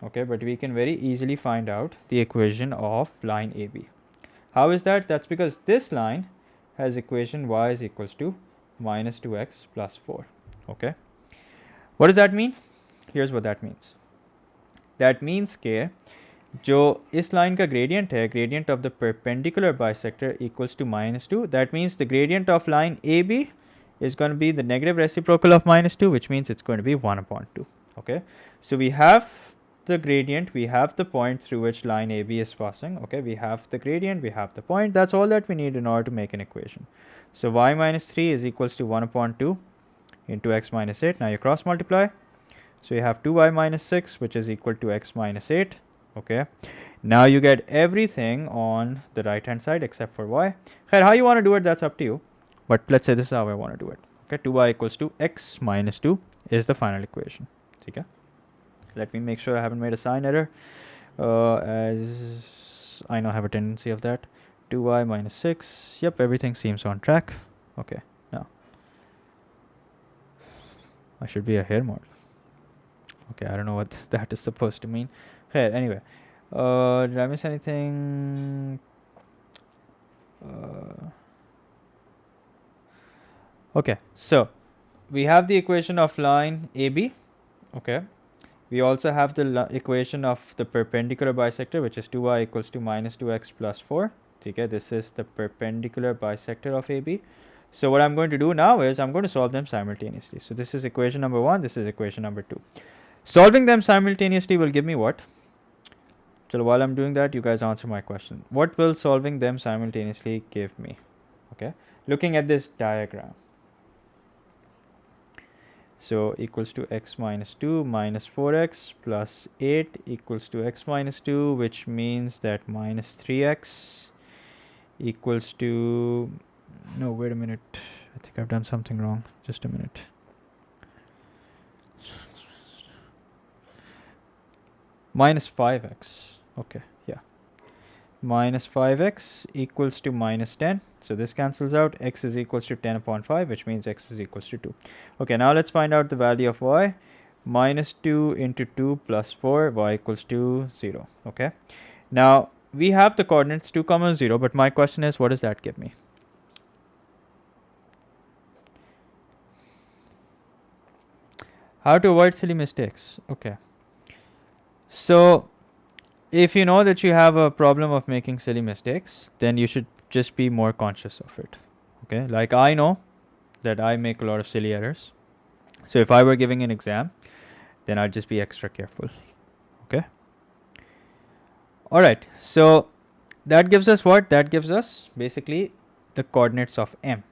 Okay, but we can very easily find out the equation of line AB. How is that? That's because this line has equation y is equals to minus 2x plus 4. Okay. What does that mean? Here's what that means. That means कि जो इस line का gradient है, gradient of the perpendicular bisector equals to minus 2. That means the gradient of line AB is going to be the negative reciprocal of minus 2, which means it's going to be 1 upon 2. Okay, so we have the gradient, we have the point through which line AB is passing. Okay, we have the gradient, we have the point. That's all that we need in order to make an equation. So y minus 3 is equals to 1 upon 2 into x minus 8. Now you cross multiply. So you have 2y minus 6, which is equal to x minus 8. Okay, now you get everything on the right hand side except for y. How you want to do it, that's up to you. But let's say this is how I want to do it. Okay, 2y equals to x minus 2 is the final equation. Okay, let me make sure I haven't made a sign error, as I know I have a tendency of that. 2y minus 6. Yep, everything seems on track. Okay, now I should be a hair model. Okay, I don't know what that is supposed to mean. Hey, anyway, did I miss anything? Okay, so we have the equation of line AB. Okay, we also have the equation of the perpendicular bisector, which is 2y equals to minus 2x plus 4. Okay, this is the perpendicular bisector of AB. So what I'm going to do now is I'm going to solve them simultaneously. So this is equation number 1, this is equation number 2. Solving them simultaneously will give me what? So while I'm doing that, you guys answer my question. What will solving them simultaneously give me? Okay, looking at this diagram. So equals to x minus 2 minus 4x plus 8 equals to x minus 2, which means that minus 3x equals to, no, wait a minute. I think I've done something wrong. Just a minute. Minus 5x. Okay, yeah. Minus 5x equals to minus 10. So this cancels out. X is equals to 10 upon 5, which means x is equals to 2. Okay, now let's find out the value of y. Minus 2 into 2 plus 4, y equals to 0. Okay, now we have the coordinates 2, 0, but my question is, what does that give me? How to avoid silly mistakes. Okay. So if you know that you have a problem of making silly mistakes, then you should just be more conscious of it. Okay. Like I know that I make a lot of silly errors. So if I were giving an exam, then I'd just be extra careful. Okay. All right. So that gives us what? That gives us basically the coordinates of M.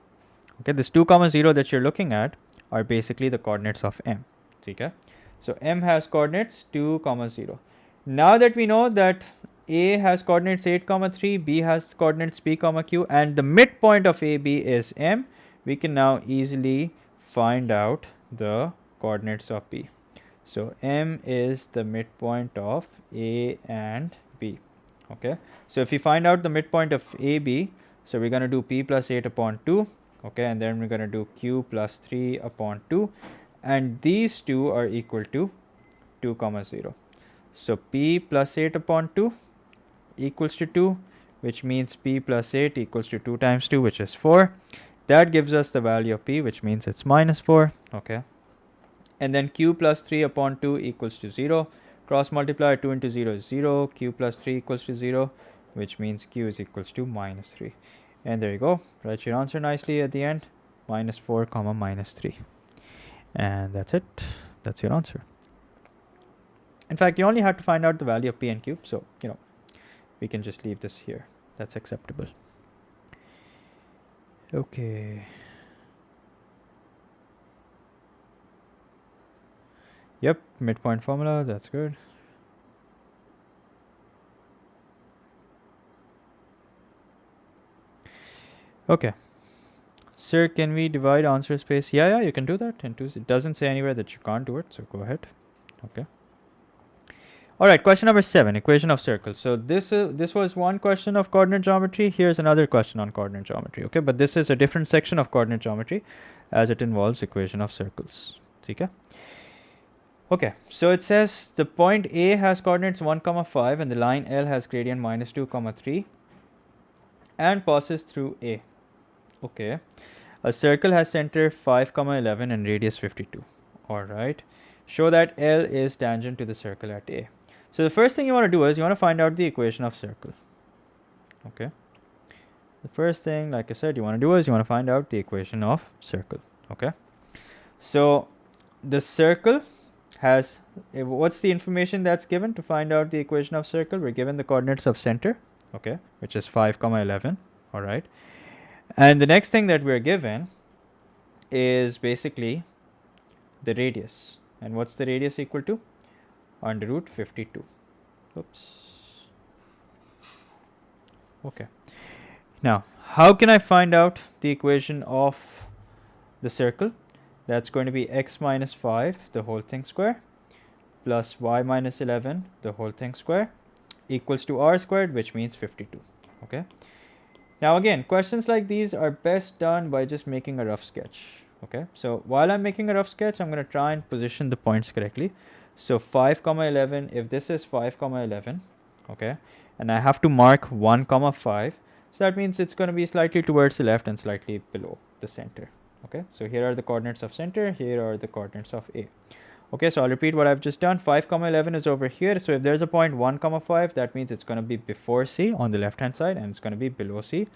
Okay. This 2 comma 0 that you're looking at are basically the coordinates of M. Okay. So M has coordinates 2 comma 0. Now that we know that A has coordinates 8 comma 3, B has coordinates P comma Q, and the midpoint of AB is M, we can now easily find out the coordinates of P. So M is the midpoint of A and B. Okay. So if we find out the midpoint of AB, so we're going to do P plus 8 upon 2. Okay. And then we're going to do Q plus 3 upon 2. And these two are equal to 2 comma 0. So P plus 8 upon 2 equals to 2, which means P plus 8 equals to 2 times 2, which is 4. That gives us the value of P, which means it's minus 4. Okay. And then Q plus 3 upon 2 equals to 0. Cross multiply 2 into 0 is 0. Q plus 3 equals to 0, which means Q is equals to minus 3. And there you go. Write your answer nicely at the end. Minus 4 comma minus 3. And that's it. That's your answer. In fact, you only have to find out the value of P and Q. So, we can just leave this here. That's acceptable. Okay. Yep, midpoint formula. That's good. Okay. Sir, can we divide answer space? Yeah, you can do that. It doesn't say anywhere that you can't do it, so go ahead. Okay. All right, question number 7, equation of circles. So this was one question of coordinate geometry. Here's another question on coordinate geometry. Okay, but this is a different section of coordinate geometry as it involves equation of circles. Okay. Okay, so it says the point A has coordinates 1 comma 5 and the line L has gradient minus 2 comma 3 and passes through A. Okay, a circle has center 5 comma 11 and radius 52. All right, show that L is tangent to the circle at A. So the first thing you want to do is you want to find out the equation of circle. Okay, the first thing, like I said, you want to do is you want to find out the equation of circle. Okay, so the circle has, what's the information that's given to find out the equation of circle? We're given the coordinates of center, okay, which is 5 comma 11. All right, and the next thing that we're given is basically the radius. And what's the radius equal to? Under root 52. Oops. Okay. Now, how can I find out the equation of the circle? That's going to be x minus 5 the whole thing square plus y minus 11 the whole thing square equals to r squared, which means 52. Okay. Now again, questions like these are best done by just making a rough sketch. Okay. So while I'm making a rough sketch, I'm going to try and position the points correctly. So 5 comma 11, if this is 5 comma 11, okay, and I have to mark 1 comma 5, so that means it's going to be slightly towards the left and slightly below the center. Okay, so here are the coordinates of center, here are the coordinates of A. Okay, so I'll repeat what I've just done. 5 comma 11 is over here, so if there's a point 1 comma 5, that means it's going to be before C on the left hand side and it's going to be below C.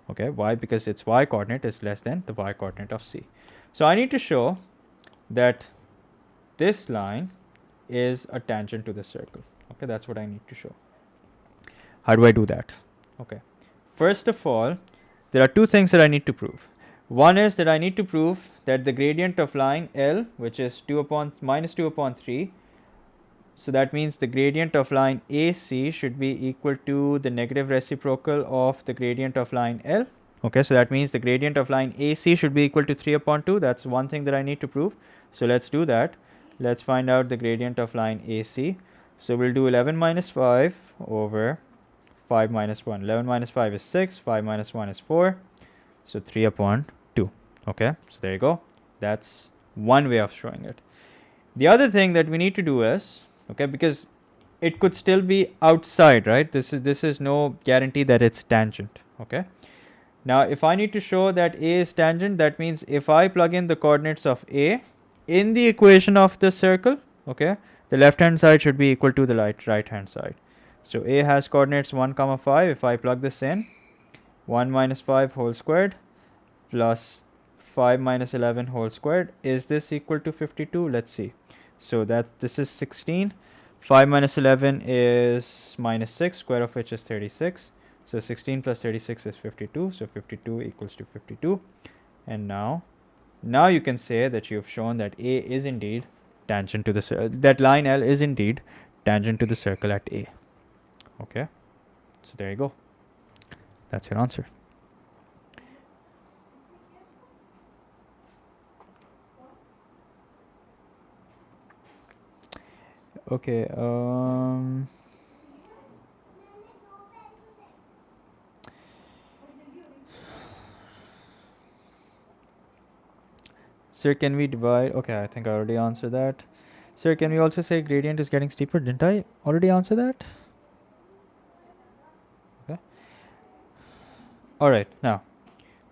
Okay, why? Because its y coordinate is less than the y coordinate of C. So I need to show that this line is a tangent to the circle. Okay, that's what I need to show. How do I do that? Okay, first of all, there are two things that I need to prove. One is that I need to prove that the gradient of line L, which is minus 2 upon 3, so that means the gradient of line AC should be equal to the negative reciprocal of the gradient of line L. Okay, so that means the gradient of line AC should be equal to 3 upon 2. That's one thing that I need to prove. So let's do that. Let's find out the gradient of line AC. So we'll do 11 minus 5 over 5 minus 1. 11 minus 5 is 6. 5 minus 1 is 4. So 3 upon 2. Okay, so there you go. That's one way of showing it. The other thing that we need to do is, okay, because it could still be outside, right? This is no guarantee that it's tangent. Okay. Now, if I need to show that A is tangent, that means if I plug in the coordinates of A, in the equation of the circle, okay, the left hand side should be equal to the right hand side. So A has coordinates 1 comma 5. If I plug this in, 1 minus 5 whole squared plus 5 minus 11 whole squared, is this equal to 52? Let's see. So that this is 16. 5 minus 11 is minus 6, square of which is 36. So 16 plus 36 is 52. So 52 equals to 52. And now you can say that you've shown that A is indeed tangent to the that line L is indeed tangent to the circle at A. Okay, so there you go. That's your answer. Okay. Sir, can we divide? Okay, I think I already answered that. Sir, can we also say gradient is getting steeper? Didn't I already answer that? Okay. All right, now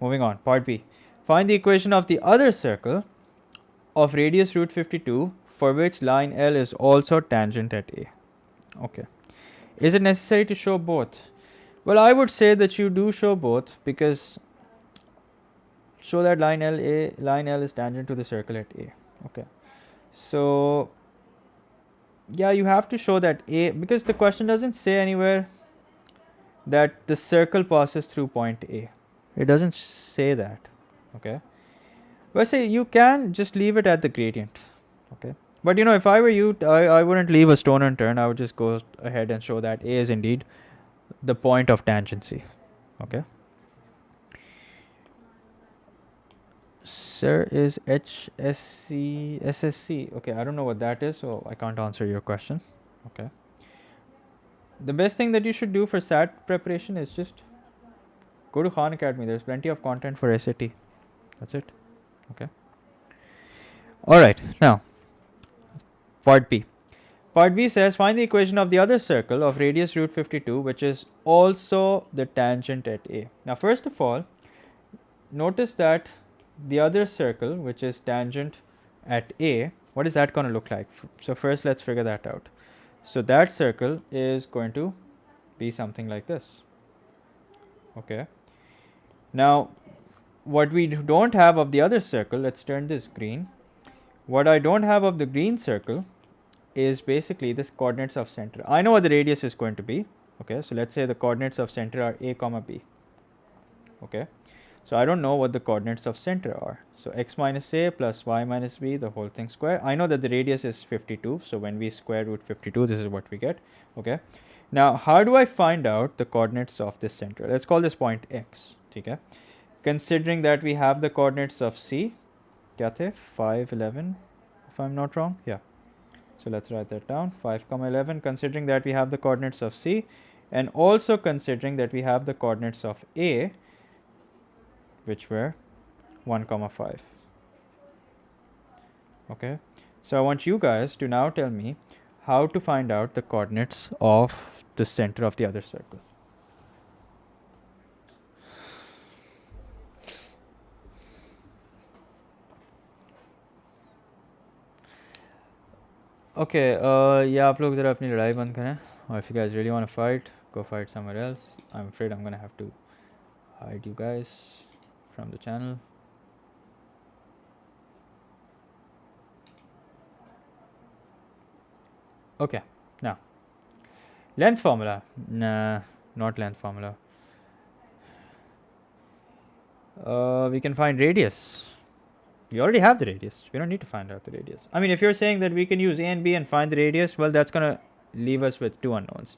moving on. Part B. Find the equation of the other circle of radius root 52 for which line L is also tangent at A. Okay. Is it necessary to show both? Well, I would say that you do show both, because show that line L is tangent to the circle at A. Okay. So yeah, you have to show that A, because the question doesn't say anywhere that the circle passes through point A. It doesn't say that. Okay. But say you can just leave it at the gradient. Okay. But you know, if I were you, I wouldn't leave a stone unturned. I would just go ahead and show that A is indeed the point of tangency. Okay. Sir, is HSC SSC? Okay, I don't know what that is, so I can't answer your question. Okay. The best thing that you should do for SAT preparation is just go to Khan Academy. There's plenty of content for SAT. That's it. Okay. All right. Now, part B. Part B says find the equation of the other circle of radius root 52, which is also the tangent at A. Now, first of all, notice that the other circle, which is tangent at A, what is that going to look like? So first, let's figure that out. So that circle is going to be something like this. Okay. Now, what we don't have of the other circle, let's turn this green. What I don't have of the green circle is basically this coordinates of center. I know what the radius is going to be. Okay, so let's say the coordinates of center are A comma B. Okay, so I don't know what the coordinates of center are. So x minus A plus y minus B, the whole thing square. I know that the radius is 52. So when we square root 52, this is what we get. Okay, now how do I find out the coordinates of this center? Let's call this point x. Okay, considering that we have the coordinates of C, kya the 5, 11, if I'm not wrong. Yeah. So let's write that down, 5, 11, considering that we have the coordinates of C, and also considering that we have the coordinates of A, which were 1, 5. Okay, so I want you guys to now tell me how to find out the coordinates of the center of the other circle. Okay, yeah, आप लोग ज़रा अपनी लड़ाई बंद करें, or if you guys really want to fight, go fight somewhere else. I'm afraid I'm gonna have to hide you guys from the channel. Okay, now length formula. Nah, not length formula. We can find radius. We already have the radius. We don't need to find out the radius. I mean, if you're saying that we can use A and B and find the radius, well, that's gonna leave us with two unknowns.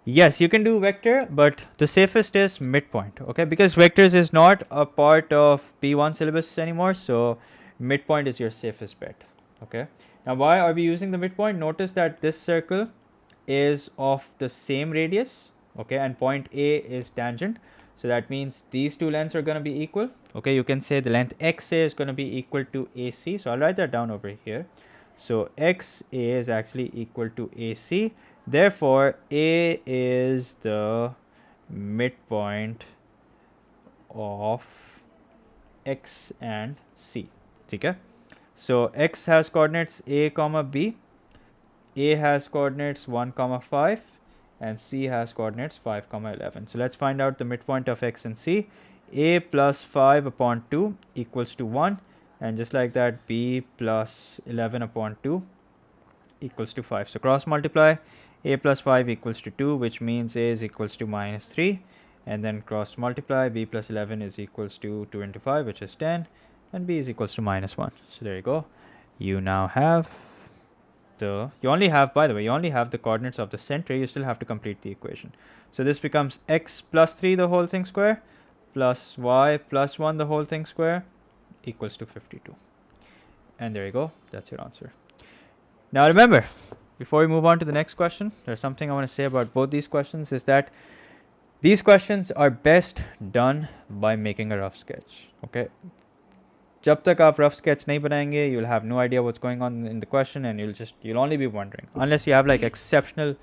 Yes, you can do vector, but the safest is midpoint. Okay, because vectors is not a part of P1 syllabus anymore, so midpoint is your safest bet. Okay, now why are we using the midpoint? Notice that this circle is of the same radius. Okay, and point A is tangent, so that means these two lengths are going to be equal. Okay, you can say the length XA is going to be equal to AC. So I'll write that down over here. So XA is actually equal to AC. Therefore, A is the midpoint of X and C. Okay? So x has coordinates a comma b, a has coordinates 1 comma 5, and c has coordinates 5 comma 11. So let's find out the midpoint of x and c. A plus 5 upon 2 equals to 1, and just like that b plus 11 upon 2 equals to 5. So cross multiply, a plus 5 equals to 2, which means a is equals to minus 3, and then cross multiply, b plus 11 is equals to 2 into 5, which is 10, and b is equals to minus 1. So there you go. You now have you only have, by the way, you only have the coordinates of the center. You still have to complete the equation. So this becomes x plus 3 the whole thing square plus y plus 1 the whole thing square equals to 52. And there you go. That's your answer. Now remember, before we move on to the next question, there's something I want to say about both these questions, is that these questions are best done by making a rough sketch. Okay. जब तक आप rough sketch नहीं बनाएंगे, you'll have no idea what's going on in the question, and you'll only be wondering. Unless you have like exceptional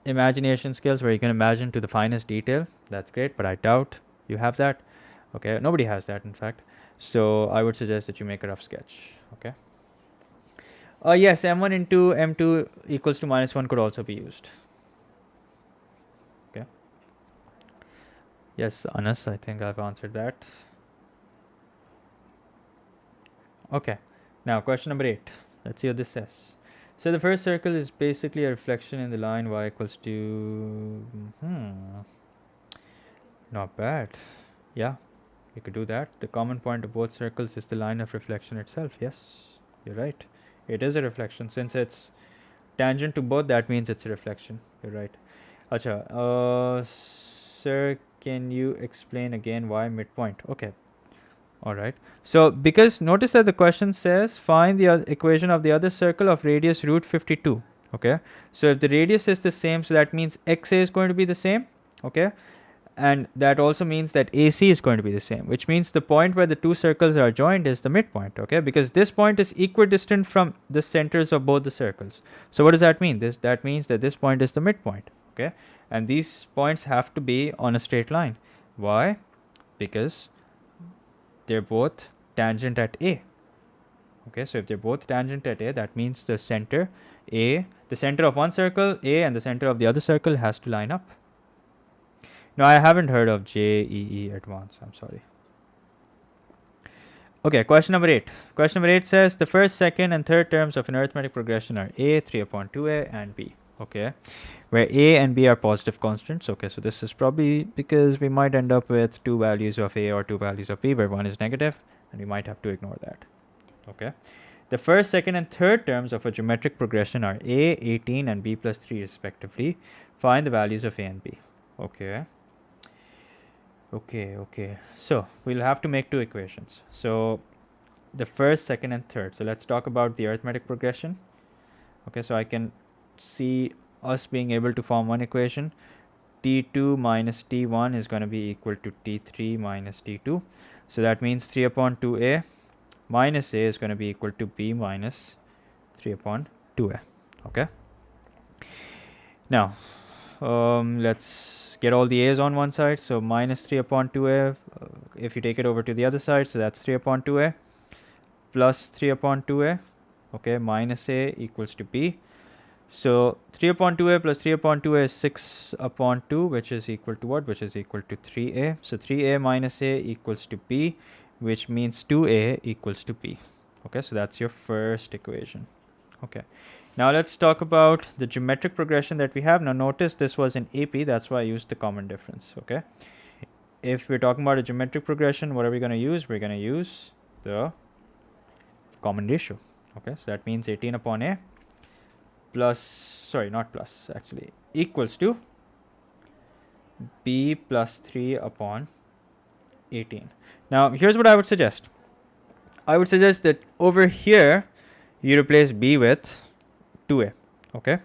imagination skills where you can imagine to the finest detail, that's great, but I doubt you have that. Okay, nobody has that, in fact. So I would suggest that you make a rough sketch. Okay. Yes, m1 into m2 equals to minus 1 could also be used. Okay. Yes, Anas, I think I've answered that. Okay, now question number 8. Let's see what this says. So the first circle is basically a reflection in the line y equals to... Not bad. Yeah, you could do that. The common point of both circles is the line of reflection itself. Yes, you're right. It is a reflection. Since it's tangent to both, that means it's a reflection. You're right. Acha, sir, can you explain again why midpoint? Okay. All right. So because notice that the question says find the equation of the other circle of radius root 52. Okay. So if the radius is the same, so that means xa is going to be the same. Okay. And that also means that AC is going to be the same, which means the point where the two circles are joined is the midpoint. Okay. Because this point is equidistant from the centers of both the circles. So what does that mean? That means that this point is the midpoint. Okay. And these points have to be on a straight line. Why? Because they're both tangent at A. Okay, so if they're both tangent at A, that means the center A, the center of one circle A and the center of the other circle has to line up. No, I haven't heard of JEE Advanced. I'm sorry. Okay, question number 8. Question number 8 says the first, second, and third terms of an arithmetic progression are A, 3 upon 2A, and B. Okay, where A and B are positive constants. Okay, so this is probably because we might end up with two values of A or two values of B where one is negative, and we might have to ignore that. Okay, the first, second, and third terms of a geometric progression are A, 18, and B plus 3 respectively. Find the values of A and B. Okay. Okay. So we'll have to make two equations. So the first, second, and third. So let's talk about the arithmetic progression. Okay, so I can see us being able to form one equation. T2 minus T1 is going to be equal to T3 minus T2. So that means 3 upon 2A minus A is going to be equal to B minus 3 upon 2A. Okay. Now, let's get all the A's on one side. So minus 3 upon 2A, if you take it over to the other side, so that's 3 upon 2A plus 3 upon 2A. Okay, minus A equals to B. So 3 upon 2A plus 3 upon 2A is 6 upon 2, which is equal to what? Which is equal to 3A. So 3A minus A equals to B, which means 2A equals to B. Okay, so that's your first equation. Okay, now let's talk about the geometric progression that we have. Now notice this was in AP, that's why I used the common difference. Okay, if we're talking about a geometric progression, what are we going to use? We're going to use the common ratio. Okay, so that means 18 upon A equals to B plus 3 upon 18. Now here's what I would suggest. I would suggest that over here you replace B with 2A. Okay,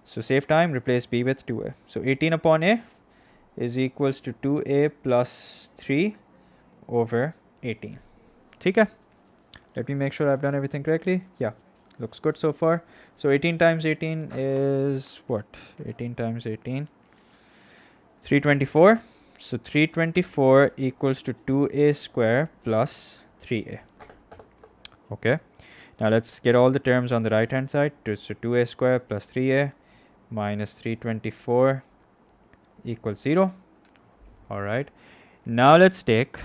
so save time, replace B with 2A. So 18 upon A is equals to 2A plus 3 over 18. Okay, let me make sure I've done everything correctly. Yeah, looks good so far. So 18 times 18 is what? 18 times 18, 324. So 324 equals to 2A square plus 3A. Okay. Now let's get all the terms on the right hand side. So 2a square plus 3a minus 324 equals 0. All right. Now let's take,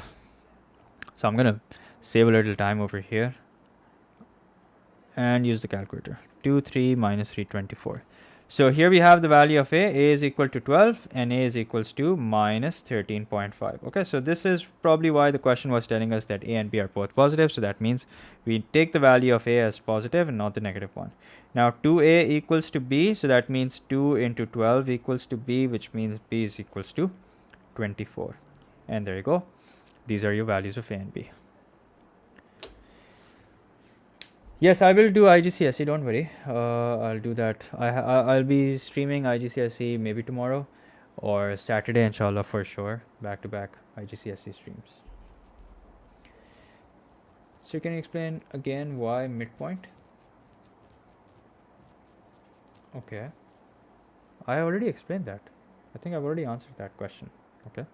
so I'm going to save a little time over here and use the calculator. 2, 3 minus 324. So here we have the value of a is equal to 12 and a is equals to minus 13.5. Okay, so this is probably why the question was telling us that a and b are both positive. So that means we take the value of a as positive and not the negative one. Now 2a equals to b, so that means 2 into 12 equals to b, which means b is equals to 24. And there you go. These are your values of a and b. Yes, I will do IGCSE, don't worry. I'll do that. I'll be streaming IGCSE maybe tomorrow or Saturday, inshallah, for sure. Back to back IGCSE streams. So can you explain again why midpoint? Okay. I already explained that. I think I've already answered that question. Okay.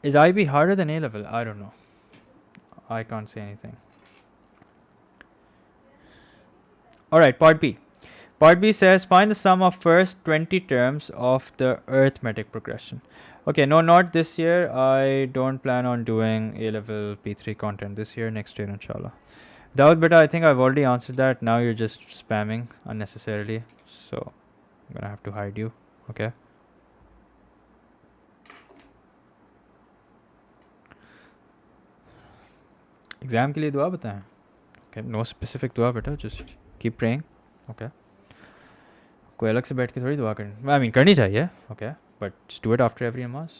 Is IB harder than A level? I don't know. I can't say anything. Alright, part B. Part B says find the sum of first 20 terms of the arithmetic progression. Okay, no, not this year. I don't plan on doing A level P3 content this year, next year, inshallah. Daud beta, I think I've already answered that. Now you're just spamming unnecessarily. So I'm gonna have to hide you. Okay. Exam के लिए दुआ बताएं. Okay, no specific दुआ बेटा, just keep praying. Okay. कोई अलग से बैठ के थोड़ी दुआ करनी, I mean करनी चाहिए. Okay, but just do it after every namaz.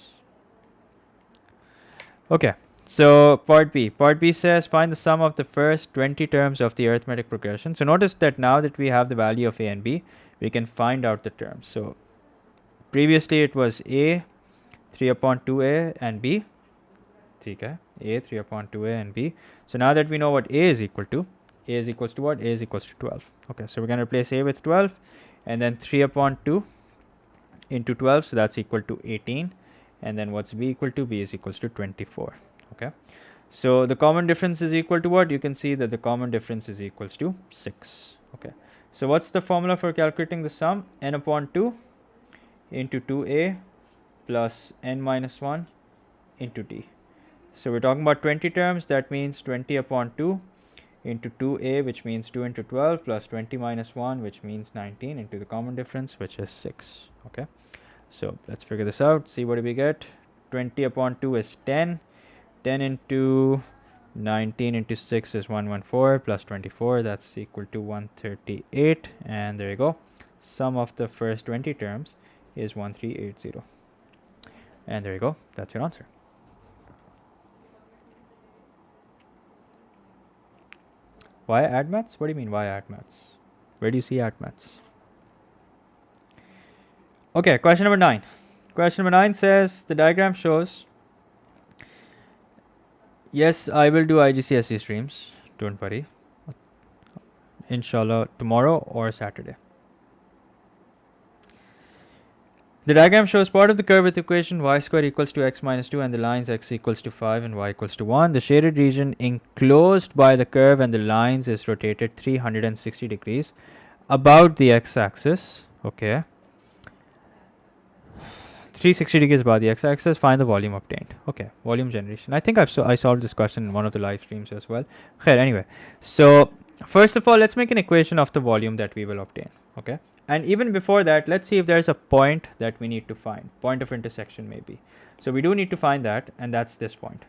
Okay, so part B. Part B says find the sum of the first 20 terms of the arithmetic progression. So notice that now that we have the value of a and b, we can find out the terms. So previously it was a 3 upon 2a and b. Okay, a 3 upon 2a and b. So now that we know what a is equal to what? A is equals to 12. Okay, so we're going to replace a with 12 and then 3 upon 2 into 12. So that's equal to 18. And then what's b equal to? B is equals to 24. Okay, so the common difference is equal to what? You can see that the common difference is equals to 6. Okay, so what's the formula for calculating the sum? N upon 2 into 2a plus n minus 1 into d. So we're talking about 20 terms. That means 20 upon 2 into 2a, which means 2 into 12, plus 20 minus 1, which means 19, into the common difference, which is 6. Okay, so let's figure this out. See what do we get. 20 upon 2 is 10. 10 into 19 into 6 is 114, plus 24, that's equal to 138. And there you go. Sum of the first 20 terms is 1380. And there you go. That's your answer. Why add maths? What do you mean why add maths? Where do you see add maths? Okay, question number 9. Question number 9 says the diagram shows. Yes, I will do IGCSE streams. Don't worry. Inshallah, tomorrow or Saturday. The diagram shows part of the curve with equation y square equals to x minus 2 and the lines x equals to 5 and y equals to 1. The shaded region enclosed by the curve and the lines is rotated 360 degrees about the x-axis. Okay. 360 degrees about the x-axis. Find the volume obtained. Okay, volume generation. I think I solved this question in one of the live streams as well. Okay, anyway, so first of all, let's make an equation of the volume that we will obtain. Okay, and even before that, let's see if there's a point that we need to find. Point of intersection maybe. So we do need to find that, and that's this point.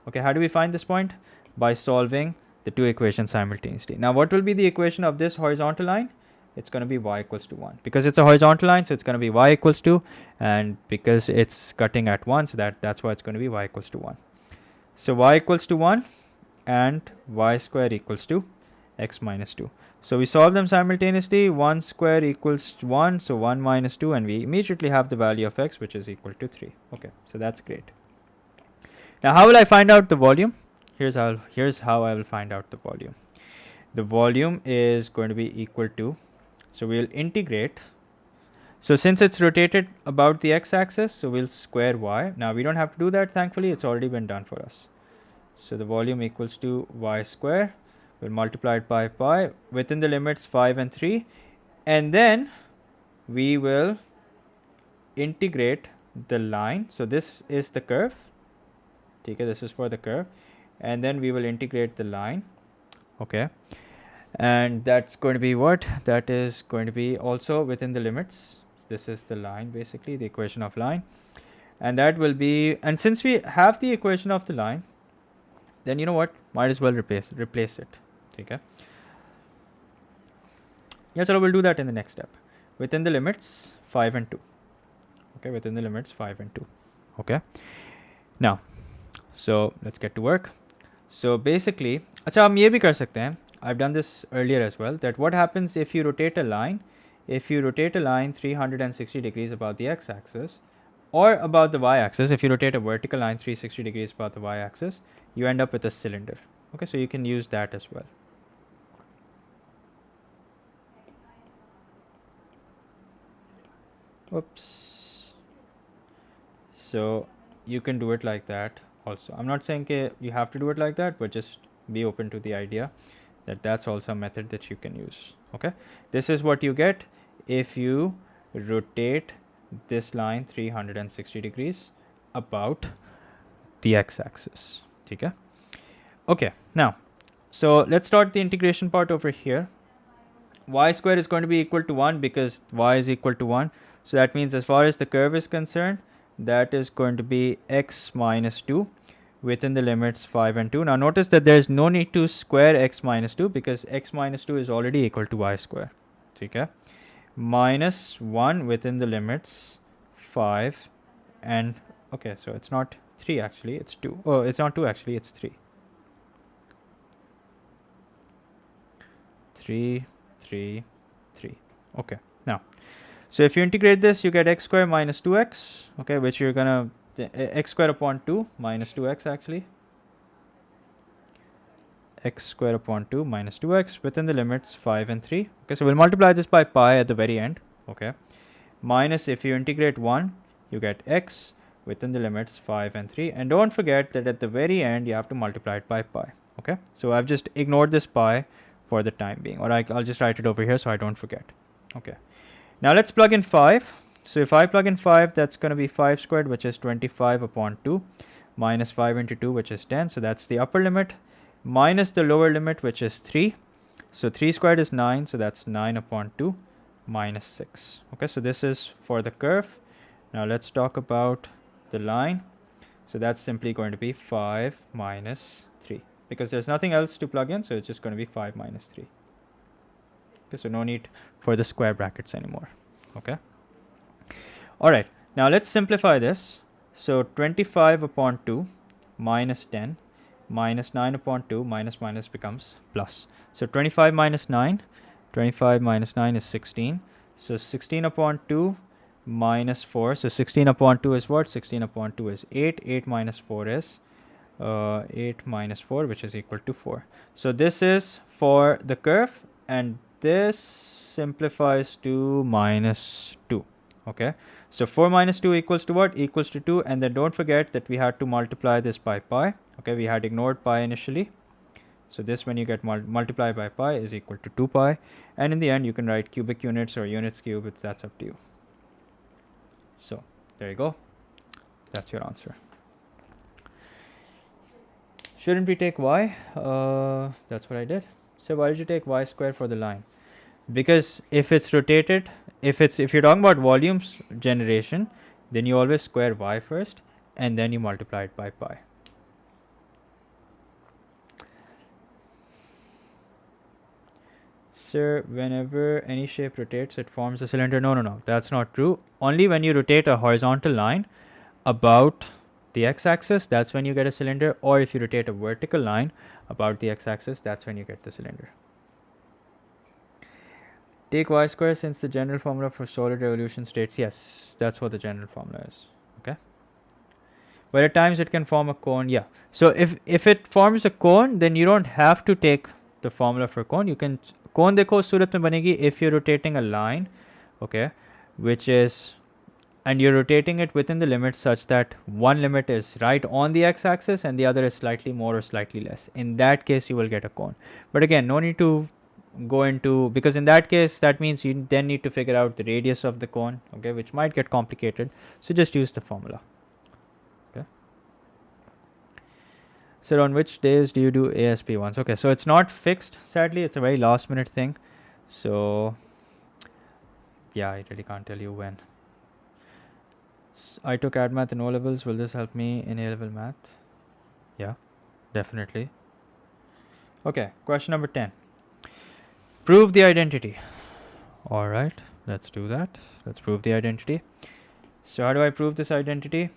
Okay, how do we find this point? By solving the two equations simultaneously. Now, what will be the equation of this horizontal line? It's going to be y equals to 1. Because it's a horizontal line, so it's going to be y equals to, and because it's cutting at 1, so that's why it's going to be y equals to 1. So y equals to 1 and y square equals to x minus 2. So we solve them simultaneously. 1 square equals 1, so 1 minus 2, and we immediately have the value of x, which is equal to 3. Okay, so that's great. Now, how will I find out the volume? Here's how I will find out the volume. The volume is going to be equal to, so we'll integrate. So since it's rotated about the x-axis, so we'll square y. Now we don't have to do that, thankfully. It's already been done for us. So the volume equals to y square. We'll multiply it by pi within the limits 5 and 3. And then we will integrate the line. So this is the curve. Okay, this is for the curve. And then we will integrate the line. Okay. And that's going to be what? That is going to be also within the limits. This is the line, basically, the equation of line. And that will be, and since we have the equation of the line, then you know what? Might as well replace it. Okay. Yeah, so we'll do that in the next step. Within the limits 5 and 2. Okay, within the limits 5 and 2. Okay. Now, so let's get to work. So basically, अच्छा हम ये भी कर सकते हैं. I've done this earlier as well. That what happens if you rotate a line? If you rotate a line 360 degrees about the x-axis, or about the y-axis, if you rotate a vertical line 360 degrees about the y-axis, you end up with a cylinder. Okay, so you can use that as well. Oops. So you can do it like that also. I'm not saying you have to do it like that, but just be open to the idea that that's also a method that you can use. Okay, this is what you get if you rotate this line 360 degrees about the x-axis. Okay. Okay, now so let's start the integration part over here. Y square is going to be equal to 1 because y is equal to 1. So that means as far as the curve is concerned, that is going to be x minus 2 within the limits 5 and 2. Now notice that there is no need to square x minus 2 because x minus 2 is already equal to y square. Okay. Minus 1 within the limits 5 and okay, so it's not 3 actually, it's 2. Oh, it's not 2 actually, it's 3. 3, 3, 3. Okay, now so if you integrate this, you get x square minus 2x, okay, which you're gonna x square upon 2 minus 2x actually, x square upon 2 minus 2x within the limits 5 and 3. Okay, so we'll multiply this by pi at the very end. Okay, minus if you integrate 1, you get x within the limits 5 and 3. And don't forget that at the very end, you have to multiply it by pi. Okay, so I've just ignored this pi for the time being, or I'll just write it over here so I don't forget. Okay, now let's plug in 5. So if I plug in 5, that's going to be 5 squared, which is 25 upon 2, minus 5 into 2, which is 10. So that's the upper limit, minus the lower limit, which is 3. So 3 squared is 9, so that's 9 upon 2, minus 6. Okay, so this is for the curve. Now let's talk about the line. So that's simply going to be 5 minus 3, because there's nothing else to plug in, so it's just going to be 5 minus 3. Okay, so no need for the square brackets anymore. Okay. All right, now let's simplify this. So 25 upon 2 minus 10 minus 9 upon 2 minus minus becomes plus. So 25 minus 9, 25 minus 9 is 16. So 16 upon 2 minus 4. So 16 upon 2 is what? 16 upon 2 is 8. 8 minus 4 is 8 minus 4, which is equal to 4. So this is for the curve, and this simplifies to minus 2. Okay, so 4 minus 2 equals to what? Equals to 2. And then don't forget that we had to multiply this by pi. Okay, we had ignored pi initially. So this, when you get multiplied by pi, is equal to 2 pi. And in the end, you can write cubic units or units cube. That's up to you. So there you go. That's your answer. Shouldn't we take y? That's what I did. So why did you take y square for the line? Because if it's rotated, if you're talking about volumes generation, then you always square y first and then you multiply it by pi. Sir, whenever any shape rotates, it forms a cylinder. No, that's not true. Only when you rotate a horizontal line about the x-axis, that's when you get a cylinder. Or if you rotate a vertical line about the x-axis, that's when you get the cylinder. Take y square, since the general formula for solid revolution states, yes, that's what the general formula is. Okay, but at times it can form a cone. Yeah, so if it forms a cone, then you don't have to take the formula for cone. You can cone देखो सूरत में बनेगी if you're rotating a line, okay, which is and you're rotating it within the limits such that one limit is right on the x-axis and the other is slightly more or slightly less. In that case, you will get a cone. But again, no need to go into, because in that case, that means you then need to figure out the radius of the cone, okay, which might get complicated. So just use the formula. Okay. So on which days do you do ASP ones? Okay, so it's not fixed, sadly. It's a very last minute thing. So yeah, I really can't tell you when. I took AD Math in O levels. Will this help me in A level math? Yeah, definitely. Okay, question number 10. Prove the identity. All right, let's do that. Let's prove the identity. So how do I prove this identity?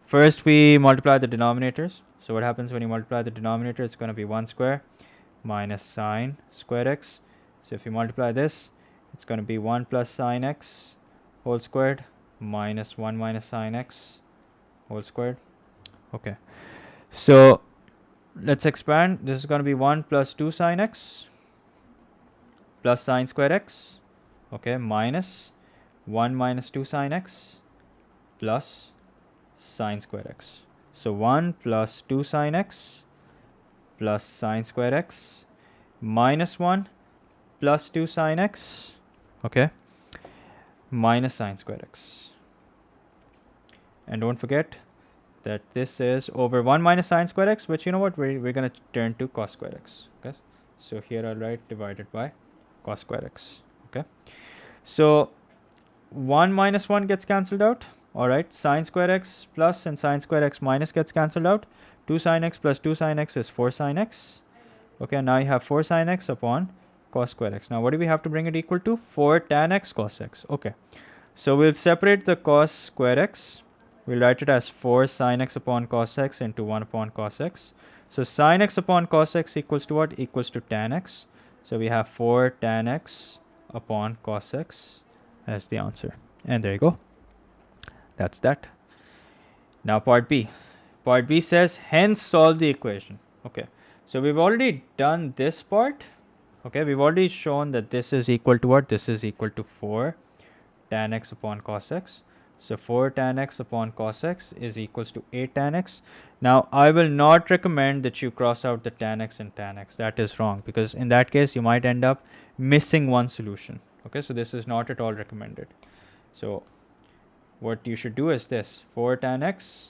First, we multiply the denominators. So what happens when you multiply the denominator? It's going to be 1 square minus sine square x. So if you multiply this, it's going to be 1 plus sine x whole squared minus 1 minus sine x whole squared. Okay, so let's expand. This is going to be 1 plus 2 sine x plus sine square x, okay, minus 1 minus 2 sine x plus sine square x. So 1 plus 2 sine x plus sine square x minus 1 plus 2 sine x, okay, minus sine square x. And don't forget that this is over 1 minus sine square x, which you know what, we're going to turn to cos square x. Okay, so here I'll write divided by cos square x. Okay, so 1 minus 1 gets cancelled out. Alright, sine square x plus and sine square x minus gets cancelled out. 2 sine x plus 2 sine x is 4 sine x. Okay, now you have 4 sine x upon cos square x. Now what do we have to bring it equal to? 4 tan x cos x. Okay, so we'll separate the cos square x. We'll write it as 4 sine x upon cos x into 1 upon cos x. So sine x upon cos x equals to what? Equals to tan x. So we have 4 tan x upon cos x as the answer. And there you go. That's that. Now part B. Part B says, hence solve the equation. Okay, so we've already done this part. Okay, we've already shown that this is equal to what? This is equal to 4 tan x upon cos x. So 4 tan x upon cos x is equals to 8 tan x. Now I will not recommend that you cross out the tan x and tan x. That is wrong, because in that case you might end up missing one solution. Okay, so this is not at all recommended. So what you should do is this: 4 tan x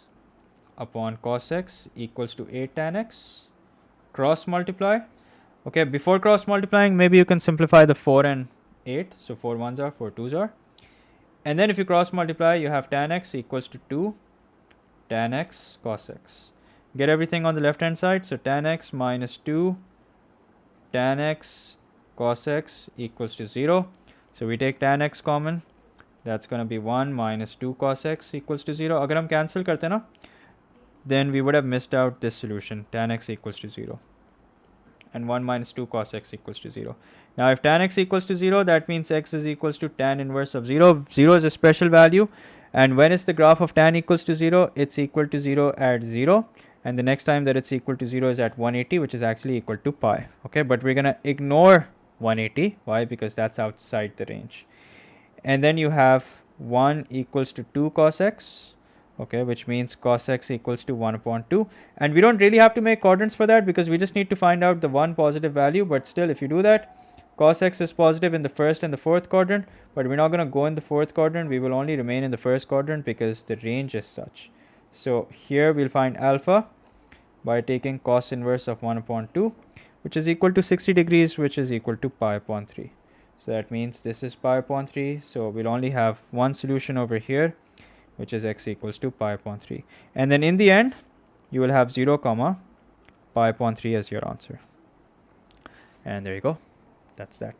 upon cos x equals to 8 tan x. Cross multiply. Okay, before cross multiplying, maybe you can simplify the 4 and 8. So 4 1s are, 4 2s are. And then if you cross multiply, you have tan x equals to 2 tan x cos x. Get everything on the left hand side. So tan x minus 2 tan x cos x equals to 0. So we take tan x common. That's going to be 1 minus 2 cos x equals to 0. Agar hum cancel karte na, then we would have missed out this solution, tan x equals to 0. And 1 minus 2 cos x equals to 0. Now if tan x equals to 0, that means x is equals to tan inverse of 0. 0 is a special value. And when is the graph of tan equals to 0? It's equal to 0 at 0. And the next time that it's equal to 0 is at 180, which is actually equal to pi. Okay, but we're going to ignore 180. Why? Because that's outside the range. And then you have 1 equals to 2 cos x. Okay, which means cos x equals to 1 upon 2. And we don't really have to make quadrants for that, because we just need to find out the one positive value. But still, if you do that, cos x is positive in the first and the fourth quadrant, but we're not going to go in the fourth quadrant. We will only remain in the first quadrant because the range is such. So here we'll find alpha by taking cos inverse of 1 upon 2, which is equal to 60 degrees, which is equal to pi upon 3. So that means this is pi upon 3. So we'll only have one solution over here, which is x equals to pi upon 3. And then in the end, you will have 0 comma pi upon 3 as your answer. And there you go. That's that.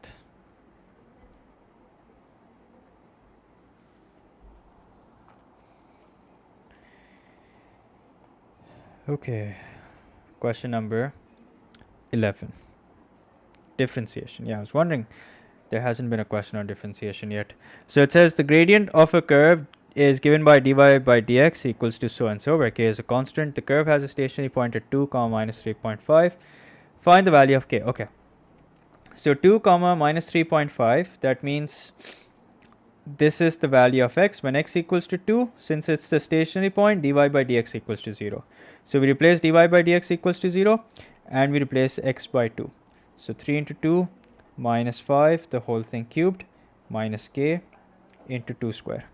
Okay. Question number 11. Differentiation. Yeah, I was wondering, there hasn't been a question on differentiation yet. So it says the gradient of a curve is given by dy by dx equals to so and so, where k is a constant. The curve has a stationary point at 2 comma minus 3.5. Find the value of k. Okay, so 2 comma minus 3.5, that means this is the value of x when x equals to 2. Since it's the stationary point, dy by dx equals to 0. So we replace dy by dx equals to 0 and we replace x by 2. So 3 into 2 minus 5, the whole thing cubed, minus k into 2 square.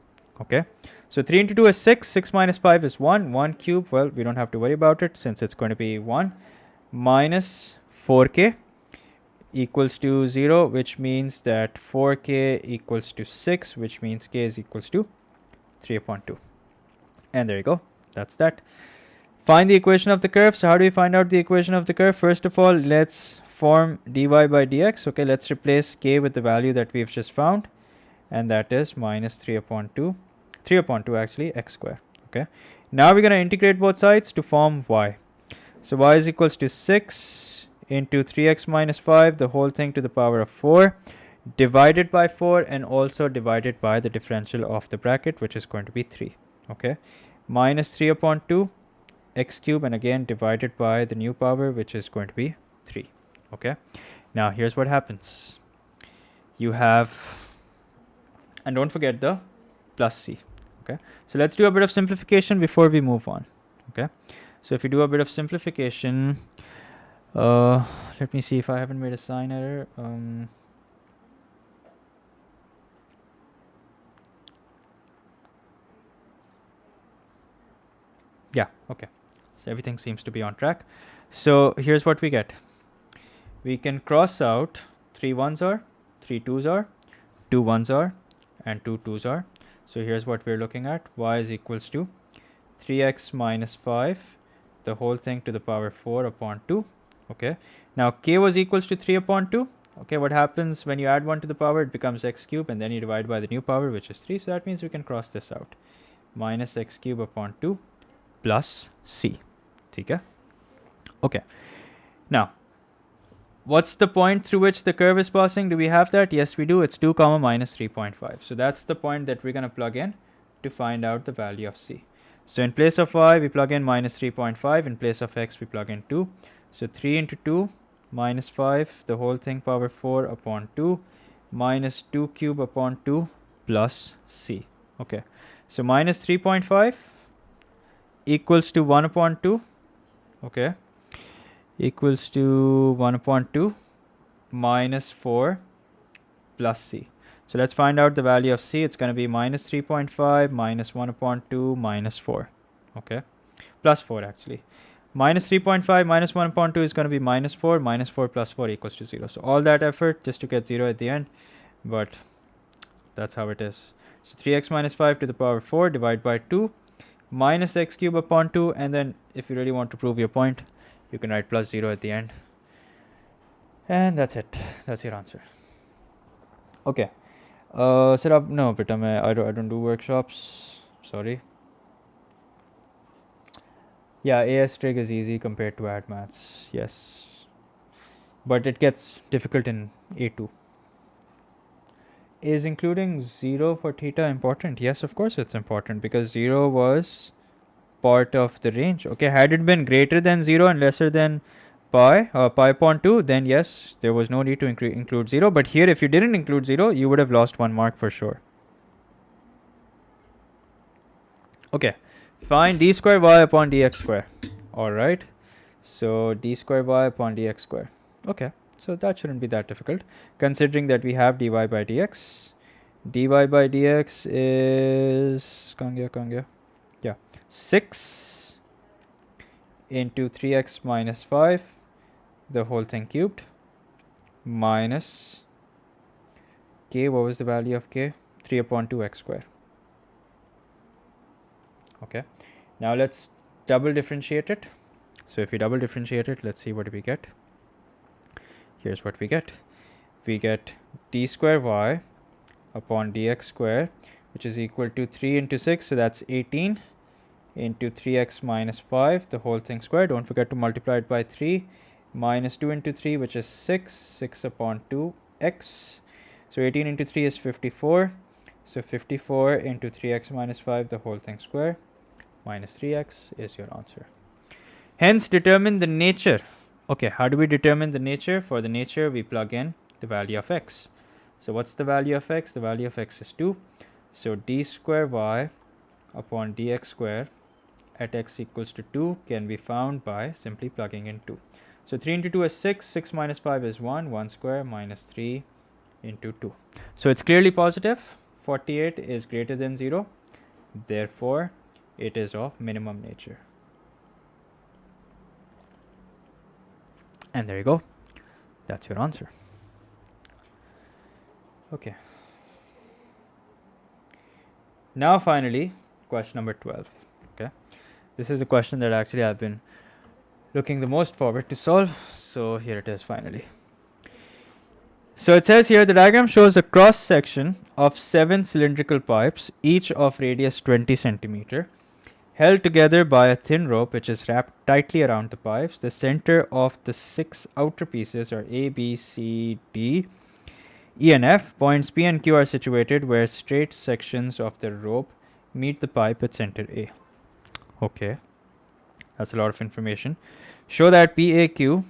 Okay. So 3 into 2 is 6. 6 minus 5 is 1. 1 cube, well, we don't have to worry about it since it's going to be 1. Minus 4k equals to 0, which means that 4k equals to 6, which means k is equals to 3 upon 2. And there you go. That's that. Find the equation of the curve. So how do we find out the equation of the curve? First of all, let's form dy by dx. Okay, let's replace k with the value that we've just found. And that is minus 3 upon 2. 3 upon 2 actually, x square. Okay. Now we're going to integrate both sides to form y. So y is equals to 6 into 3x minus 5, the whole thing to the power of 4, divided by 4 and also divided by the differential of the bracket, which is going to be 3. Okay. Minus 3 upon 2 x cube, and again divided by the new power, which is going to be 3. Okay. Now here's what happens. You have, and don't forget the plus c. Okay. So let's do a bit of simplification before we move on. Okay. So if you do a bit of simplification, let me see if I haven't made a sign error. Yeah, okay. So everything seems to be on track. So here's what we get. We can cross out 3 1s are, 3 2s are, 2 1s are, and 2 2s are. So here's what we're looking at. Y is equals to 3x minus 5, the whole thing to the power 4 upon 2. Okay. Now k was equals to 3 upon 2. Okay, what happens when you add 1 to the power? It becomes x cube, and then you divide by the new power, which is 3. So that means we can cross this out. Minus x cube upon 2 plus c. Okay. Okay. Now, what's the point through which the curve is passing? Do we have that? Yes, we do. It's 2 comma minus 3.5. So that's the point that we're going to plug in to find out the value of c. So in place of y, we plug in minus 3.5. In place of x, we plug in 2. So 3 into 2 minus 5, the whole thing power 4 upon 2, minus 2 cube upon 2 plus c. Okay. So minus 3.5 equals to 1 upon 2. Okay. Equals to 1 upon 2 minus 4 plus c. So let's find out the value of c. It's going to be minus 3.5 minus 1 upon 2 minus 4. Okay. Plus 4 actually. Minus 3.5 minus 1 upon 2 is going to be minus 4. Minus 4 plus 4 equals to 0. So all that effort just to get 0 at the end. But that's how it is. So 3x minus 5 to the power 4 divided by 2 minus x cube upon 2. And then if you really want to prove your point, you can write plus 0 at the end. And that's it. That's your answer. Okay. Set up. No, but I don't do workshops. Sorry. Yeah, AS trig is easy compared to add maths. Yes. But it gets difficult in A2. Is including 0 for theta important? Yes, of course it's important because 0 was part of the range. Okay, had it been greater than 0 and lesser than pi upon 2, then yes, there was no need to include 0. But here, if you didn't include 0, you would have lost 1 mark for sure. Okay. Find d square y upon dx square. Alright. So d square y upon dx square. Okay. So that shouldn't be that difficult. Considering that we have dy by dx. dy by dx is... Yeah. 6 into 3x minus 5. The whole thing cubed. Minus k. What was the value of k? 3 upon 2x square. Okay. Now let's double differentiate it. So if we double differentiate it, let's see what we get. Here's what we get. We get d square y upon dx square, which is equal to 3 into 6. So that's 18 into 3x minus 5, the whole thing square. Don't forget to multiply it by 3. Minus 2 into 3, which is 6. 6 upon 2x. So 18 into 3 is 54. So 54 into 3x minus 5, the whole thing square, minus 3x is your answer. Hence, determine the nature. Okay, how do we determine the nature? For the nature, we plug in the value of x. So what's the value of x? The value of x is 2. So d square y upon dx square at x equals to 2 can be found by simply plugging in 2. So 3 into 2 is 6, 6 minus 5 is 1, 1 square minus 3 into 2. So it's clearly positive. 48 is greater than 0. Therefore, it is of minimum nature. And there you go. That's your answer. Okay. Now finally, question number 12. Okay. This is a question that actually I've been looking the most forward to solve. So here it is finally. So it says here the diagram shows a cross section of 7 cylindrical pipes, each of radius 20 centimeter, held together by a thin rope which is wrapped tightly around the pipes. The center of the 6 outer pieces are A, B, C, D, E and F. Points P and Q are situated where straight sections of the rope meet the pipe at center A. Okay, that's a lot of information. Show that PAQ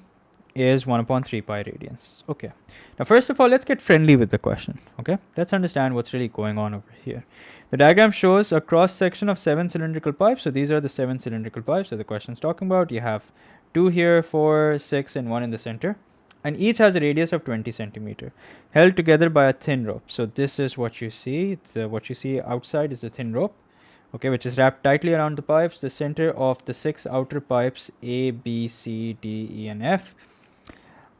is 1 upon 3 pi radians. Okay. Now, first of all, let's get friendly with the question. Okay. Let's understand what's really going on over here. The diagram shows a cross section of 7 cylindrical pipes. So these are the 7 cylindrical pipes that the question is talking about. You have 2 here, 4, 6, and 1 in the center. And each has a radius of 20 centimeter, held together by a thin rope. So this is what you see. What you see outside is a thin rope. Okay, which is wrapped tightly around the pipes. The center of the 6 outer pipes A, B, C, D, E, and F.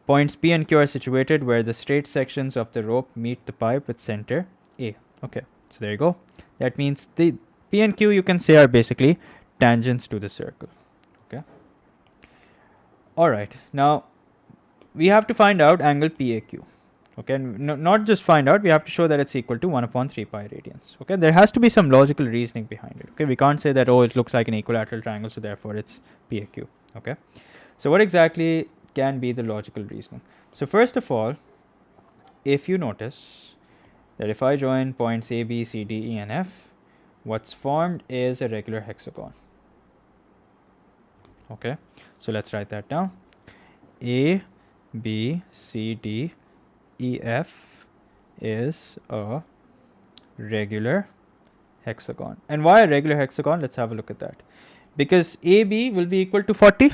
Points P and Q are situated where the straight sections of the rope meet the pipe with center A. Okay, so there you go. That means the P and Q you can say are basically tangents to the circle. Okay. All right. Now we have to find out angle PAQ. Okay, and not just find out, we have to show that it's equal to 1 upon 3 pi radians. Okay, there has to be some logical reasoning behind it. Okay, we can't say that, oh, it looks like an equilateral triangle, so therefore it's PAQ. Okay, so what exactly can be the logical reasoning? So first of all, if you notice that if I join points A, B, C, D, E, and F, what's formed is a regular hexagon. Okay, so let's write that down. A, B, C, D, E, F is a regular hexagon. And why a regular hexagon? Let's have a look at that. Because AB will be equal to 40.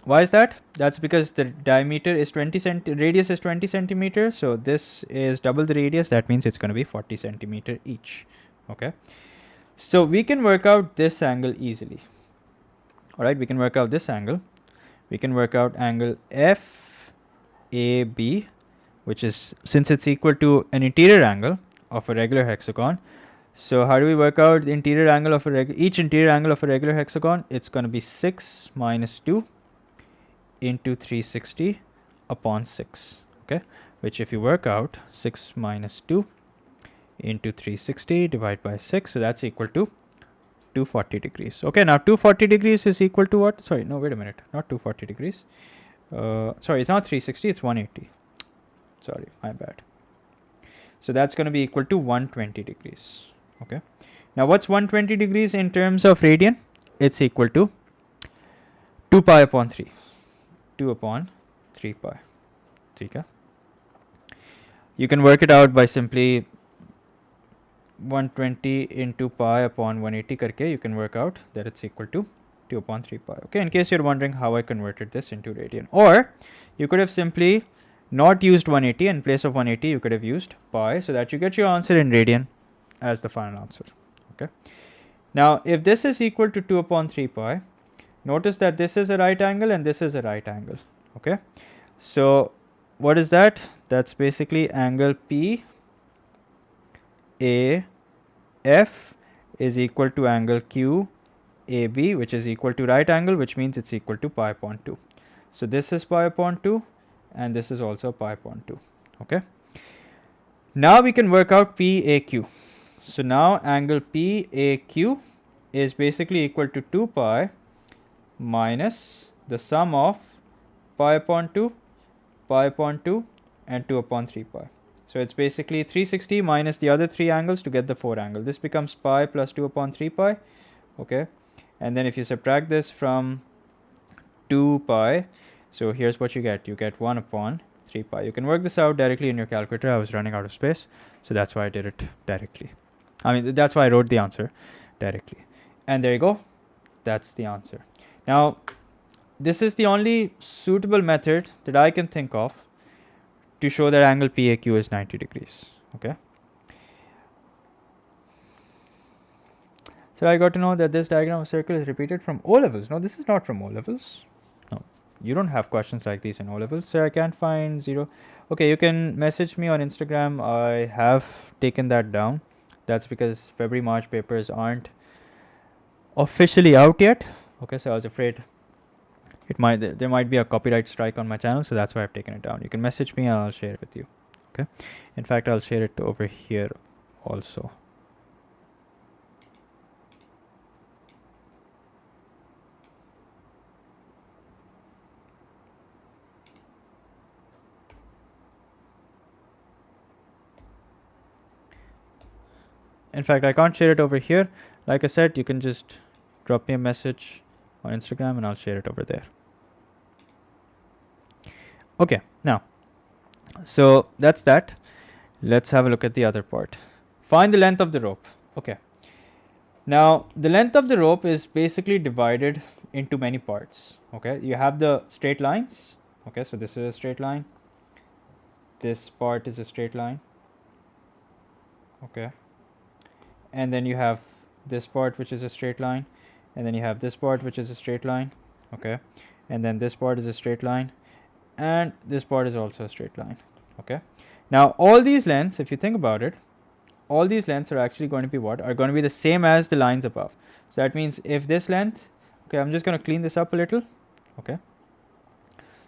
Why is that? That's because the diameter is 20 radius is 20 centimeters. So this is double the radius. That means it's going to be 40 centimeter each. Okay. So we can work out this angle easily. All right. We can work out this angle. We can work out angle FAB, which is, since it's equal to an interior angle of a regular hexagon. So how do we work out the interior angle of each interior angle of a regular hexagon? It's going to be 6 minus 2 into 360 upon 6. Okay, which if you work out 6 minus 2 into 360 divided by 6, so that's equal to 240 degrees. Okay, now 240 degrees is equal to what? Sorry, no, wait a minute, not 240 degrees. Sorry, it's not 360, it's 180. Sorry, my bad. So that's going to be equal to 120 degrees. Okay. Now what's 120 degrees in terms of radian? It's equal to 2 pi upon 3. 2 upon 3 pi. Okay. You can work it out by simply 120 into pi upon 180 karke. You can work out that it's equal to 2 upon 3 pi. Okay. In case you're wondering how I converted this into radian. Or you could have simply not used 180. In place of 180, you could have used pi, so that you get your answer in radian as the final answer. Okay. Now, if this is equal to 2 upon 3 pi, notice that this is a right angle and this is a right angle. Okay. So what is that? That's basically angle PAF is equal to angle QAB, which is equal to right angle, which means it's equal to pi upon 2. So this is pi upon 2. And this is also pi upon 2. Okay. Now we can work out PAQ. So now angle PAQ is basically equal to 2 pi minus the sum of pi upon 2, and 2 upon 3 pi. So it's basically 360 minus the other 3 angles to get the 4 angle. This becomes pi plus 2 upon 3 pi. Okay. And then if you subtract this from 2 pi, so here's what you get. You get 1 upon 3 pi. You can work this out directly in your calculator. I was running out of space, so that's why I did it directly. I mean, that's why I wrote the answer directly. And there you go. That's the answer. Now, this is the only suitable method that I can think of to show that angle PAQ is 90 degrees. Okay. So I got to know that this diagram of circle is repeated from O levels. No, this is not from O levels. No, you don't have questions like these in O levels. So I can't find 0. Okay, you can message me on Instagram. I have taken that down. That's because February, March papers aren't officially out yet. Okay, so I was afraid there might be a copyright strike on my channel, so that's why I've taken it down. You can message me and I'll share it with you. Okay, in fact, I'll share it over here also. In fact, I can't share it over here. Like I said, you can just drop me a message on Instagram and I'll share it over there. Okay, now, so that's that. Let's have a look at the other part. Find the length of the rope. Okay. Now, the length of the rope is basically divided into many parts. Okay, you have the straight lines. Okay, so this is a straight line. This part is a straight line. Okay. And then you have this part, which is a straight line. And then you have this part, which is a straight line. Okay. And then this part is a straight line. And this part is also a straight line. Okay. Now, all these lengths, if you think about it, all these lengths are actually going to be what? Are going to be the same as the lines above. So that means if this length, okay, I'm just going to clean this up a little. Okay.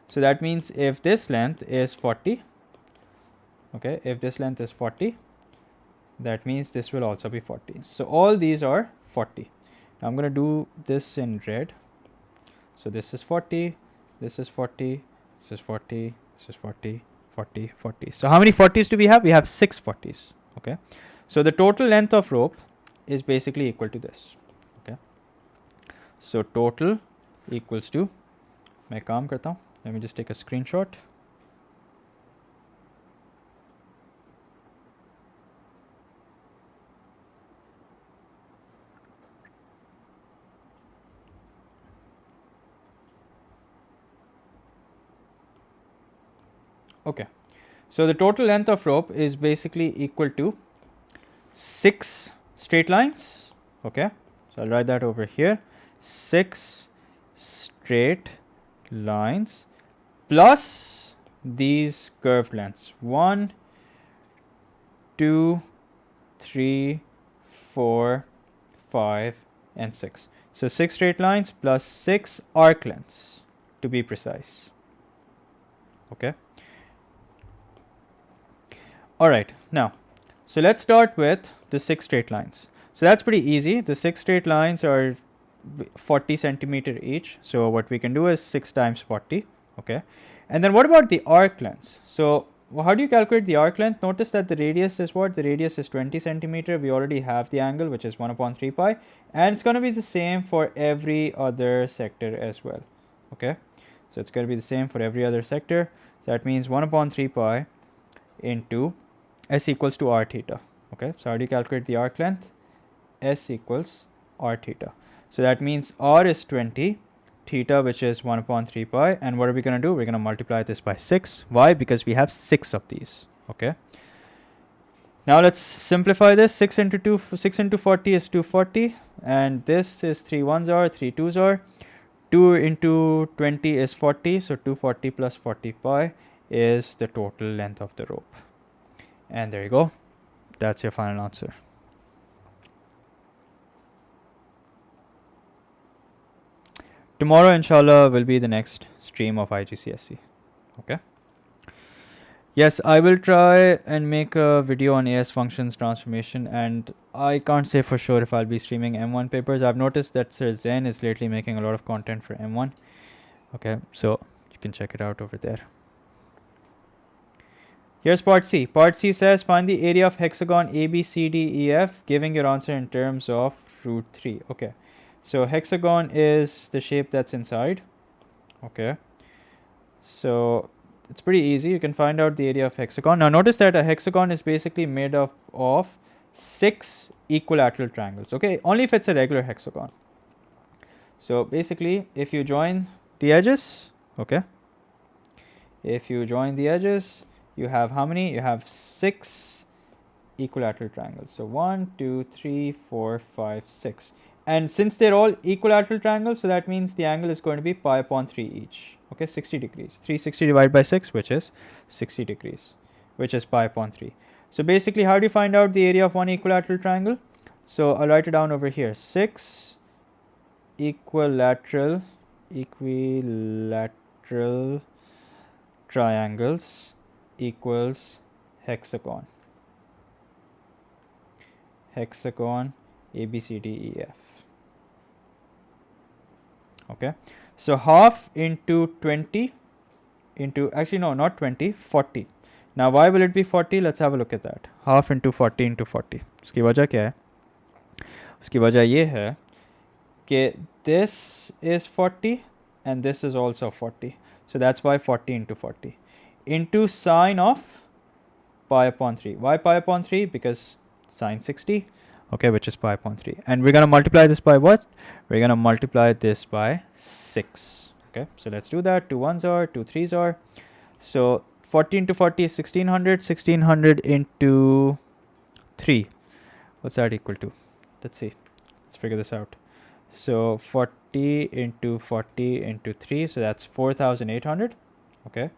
So that means if this length is 40, okay, if this length is 40, that means this will also be 40. So all these are 40. Now I'm going to do this in red. So this is 40, this is 40, this is 40, this is 40, 40, 40. So how many 40s do we have? We have 6 40s. Okay. So the total length of rope is basically equal to this. Okay. So total equals to, मैं काम करता हूँ. Let me just take a screenshot. Okay, so the total length of rope is basically equal to 6 straight lines. Okay, so I'll write that over here. 6 straight lines plus these curved lengths. 1, 2, 3, 4, 5, and 6. So 6 straight lines plus 6 arc lengths to be precise. Okay. Alright, now, so let's start with the 6 straight lines. So that's pretty easy. The 6 straight lines are 40 centimeter each. So what we can do is 6 times 40. Okay. And then what about the arc lengths? So how do you calculate the arc length? Notice that the radius is what? The radius is 20 centimeter. We already have the angle, which is 1 upon 3 pi. And it's going to be the same for every other sector as well. Okay. So it's going to be the same for every other sector. So that means 1 upon 3 pi into S equals to r theta. Okay, so how do you calculate the arc length? S equals r theta. So that means r is 20, theta, which is 1 upon 3 pi. And what are we going to do? We're going to multiply this by 6. Why? Because we have 6 of these. Okay. Now let's simplify this. 6 into 40 is 240. And this is 3 1s are, 3 2s are. 2 into 20 is 40. So 240 plus 40 pi is the total length of the rope. And there you go. That's your final answer. Tomorrow, inshallah, will be the next stream of IGCSE. Okay. Yes, I will try and make a video on AS functions transformation, and I can't say for sure if I'll be streaming M1 papers. I've noticed that Sir Zain is lately making a lot of content for M1. Okay, so you can check it out over there. Here's part C. Part C says find the area of hexagon ABCDEF, giving your answer in terms of root 3. Okay, so hexagon is the shape that's inside. Okay, so it's pretty easy. You can find out the area of hexagon. Now notice that a hexagon is basically made up of 6 equilateral triangles. Okay, only if it's a regular hexagon. So basically, if you join the edges, okay, if you join the edges, you have how many? You have 6 equilateral triangles. So 1, 2, 3, 4, 5, 6. And since they're all equilateral triangles, so that means the angle is going to be pi upon 3 each. Okay, 60 degrees. 360 divided by 6, which is 60 degrees, which is pi upon 3. So basically, how do you find out the area of one equilateral triangle? So I'll write it down over here. 6 equilateral triangles equals hexagon. Hexagon A, B, C, D, E, F. Okay, so half into 20 into, actually no, not 20, 40. Now why will it be 40? Let's have a look at that. Half into 40 into 40. उसकी वजह क्या है? उसकी वजह ये है कि this is 40 and this is also 40. So that's why 40 into 40 into sine of pi upon 3. Why pi upon 3? Because sine 60. Okay, which is pi upon 3. And we're going to multiply this by what? We're going to multiply this by 6. Okay, so let's do that. 2 1s are, 2 3s are. So 40 into 40 is 1600. 1600 into 3. What's that equal to? Let's see. Let's figure this out. So 40 into 40 into 3. So that's 4800. Okay.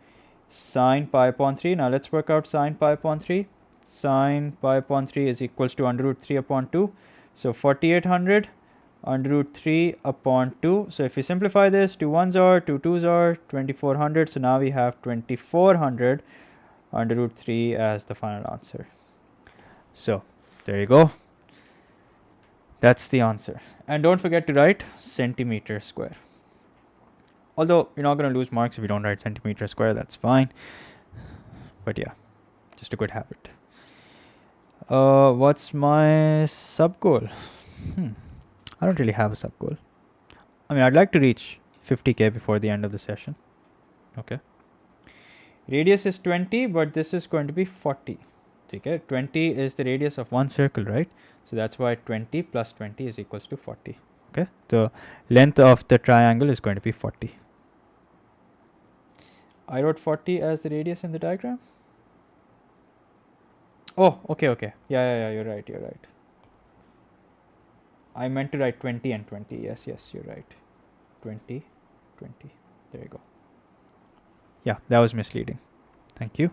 Sine pi upon 3. Now let's work out sine pi upon 3. Sine pi upon 3 is equals to under root 3 upon 2. So 4800 under root 3 upon 2. So if we simplify this, 2 1s are, 2 2s are, 2400. So now we have 2400 under root 3 as the final answer. So there you go. That's the answer. And don't forget to write centimeter square. Although you're not going to lose marks if you don't write centimeter square, that's fine. But yeah, just a good habit. What's my sub goal? I don't really have a sub goal. I mean, I'd like to reach 50k before the end of the session. Okay. Radius is 20, but this is going to be 40. Okay. 20 is the radius of one circle, right? So that's why 20 plus 20 is equals to 40. Okay. The length of the triangle is going to be 40. I wrote 40 as the radius in the diagram. Oh, okay. Yeah, you're right. I meant to write 20 and 20. Yes, you're right. 20, 20. There you go. Yeah, that was misleading. Thank you.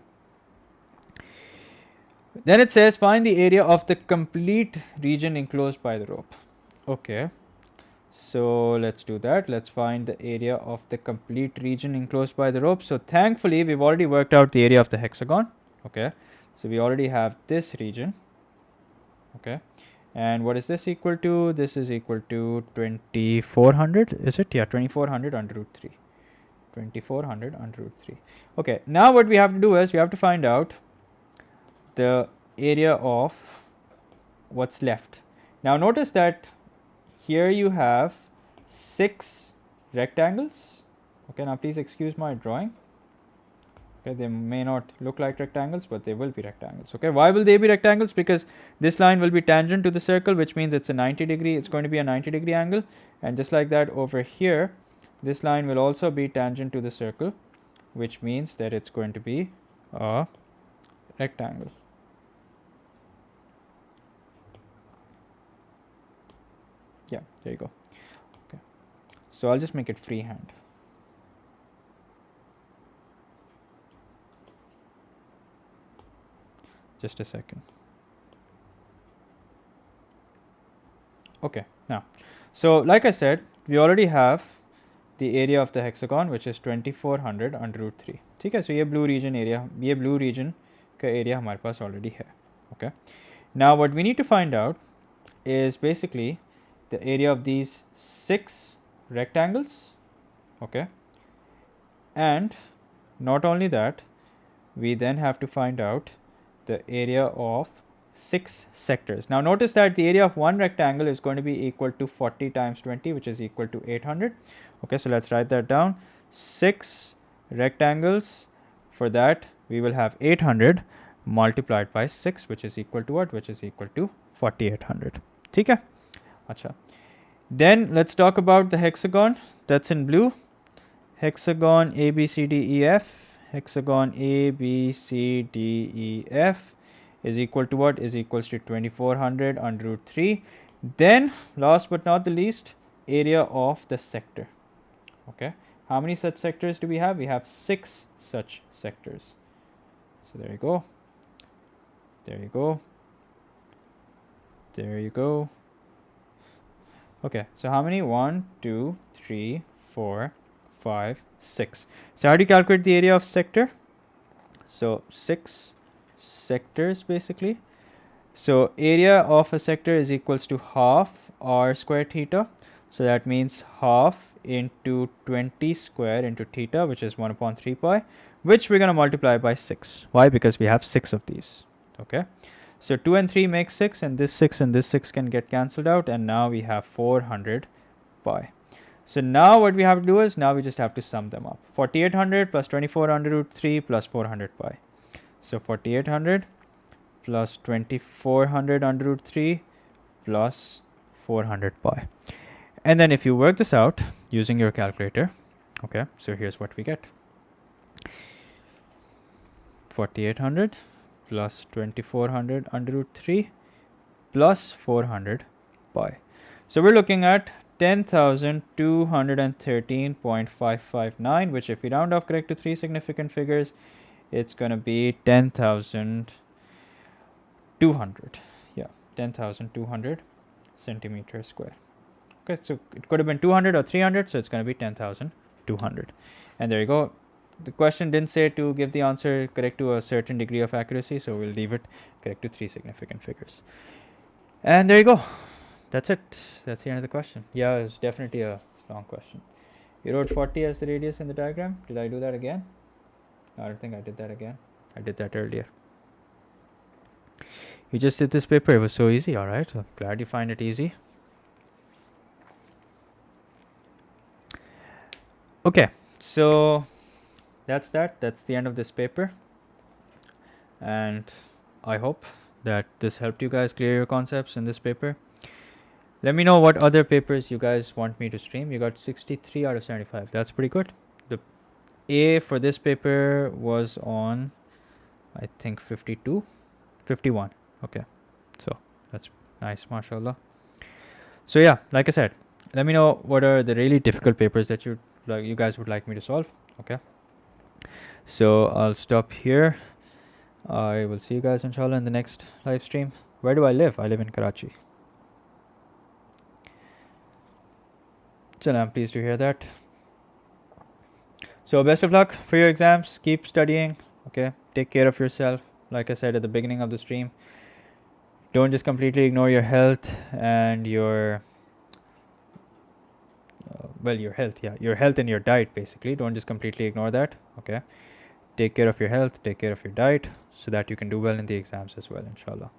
Then it says find the area of the complete region enclosed by the rope. Okay. So let's do that. Let's find the area of the complete region enclosed by the rope. So thankfully, we've already worked out the area of the hexagon. Okay. So we already have this region. Okay. And what is this equal to? This is equal to 2400. Is it? Yeah, 2400 under root 3. 2400 under root 3. Okay. Now what we have to do is we have to find out the area of what's left. Now notice that here you have 6 rectangles. Okay, now please excuse my drawing. Okay, they may not look like rectangles, but they will be rectangles. Okay, why will they be rectangles? Because this line will be tangent to the circle, which means it's a 90 degree. It's going to be a 90 degree angle. And just like that over here, this line will also be tangent to the circle, which means that it's going to be a rectangle. Yeah, there you go. Okay, so I'll just make it freehand. Just a second. Okay, now, so like I said, we already have the area of the hexagon, which is 2400 under root 3. ठीक है, so ये blue region area, ये blue region का area हमारे पास already है. Okay, now what we need to find out is basically the area of these 6 rectangles. Okay, and not only that, we then have to find out the area of 6 sectors. Now notice that the area of one rectangle is going to be equal to 40 times 20, which is equal to 800. Okay, so let's write that down. 6 rectangles, For that, we will have 800 multiplied by 6, which is equal to what? Which is equal to 4800. ठीक है? अच्छा. Then let's talk about the hexagon that's in blue. Hexagon A, B, C, D, E, F. Hexagon A, B, C, D, E, F is equal to what? Is equals to 2400 under root 3. Then, last but not the least, area of the sector. Okay. How many such sectors do we have? We have 6 such sectors. So there you go. There you go. There you go. Okay, so how many? 1, 2, 3, 4, 5, 6. So how do you calculate the area of sector? So 6 sectors basically. So area of a sector is equals to half r square theta. So that means half into 20 square into theta, which is 1 upon 3 pi, which we're going to multiply by 6. Why? Because we have 6 of these. Okay. So 2 and 3 make 6, and this 6 can get cancelled out, and now we have 400 pi. So now what we have to do is, now we just have to sum them up. 4800 plus 2400 root 3 plus 400 pi. So 4800 plus 2400 under root 3 plus 400 pi. And then if you work this out using your calculator, okay, so here's what we get. 4800 plus 2400 under root 3 plus 400 pi. So we're looking at 10,213.559, which if we round off correct to 3 significant figures, it's going to be 10,200. Yeah, 10,200 centimeters square. Okay, so it could have been 200 or 300, so it's going to be 10,200. And there you go. The question didn't say to give the answer correct to a certain degree of accuracy, so we'll leave it correct to 3 significant figures. And there you go. That's it. That's the end of the question. Yeah, it's definitely a long question. You wrote 40 as the radius in the diagram. Did I do that again? I don't think I did that again. I did that earlier. You just did this paper. It was so easy. All right. So glad you find it easy. Okay. So that's that. That's the end of this paper. And I hope that this helped you guys clear your concepts in this paper. Let me know what other papers you guys want me to stream. You got 63 out of 75. That's pretty good. The A for this paper was on, I think, 52, 51. Okay. So that's nice, mashallah. So yeah, like I said, let me know what are the really difficult papers that you guys would like me to solve. Okay. So I'll stop here. I will see you guys inshallah in the next live stream. Where do I live? I live in Karachi. So I'm pleased to hear that. So best of luck for your exams. Keep studying. Okay. Take care of yourself. Like I said at the beginning of the stream, don't just completely ignore your health and your your health. Yeah, your health and your diet basically. Don't just completely ignore that. Okay. Take care of your health. Take care of your diet so that you can do well in the exams as well, inshallah.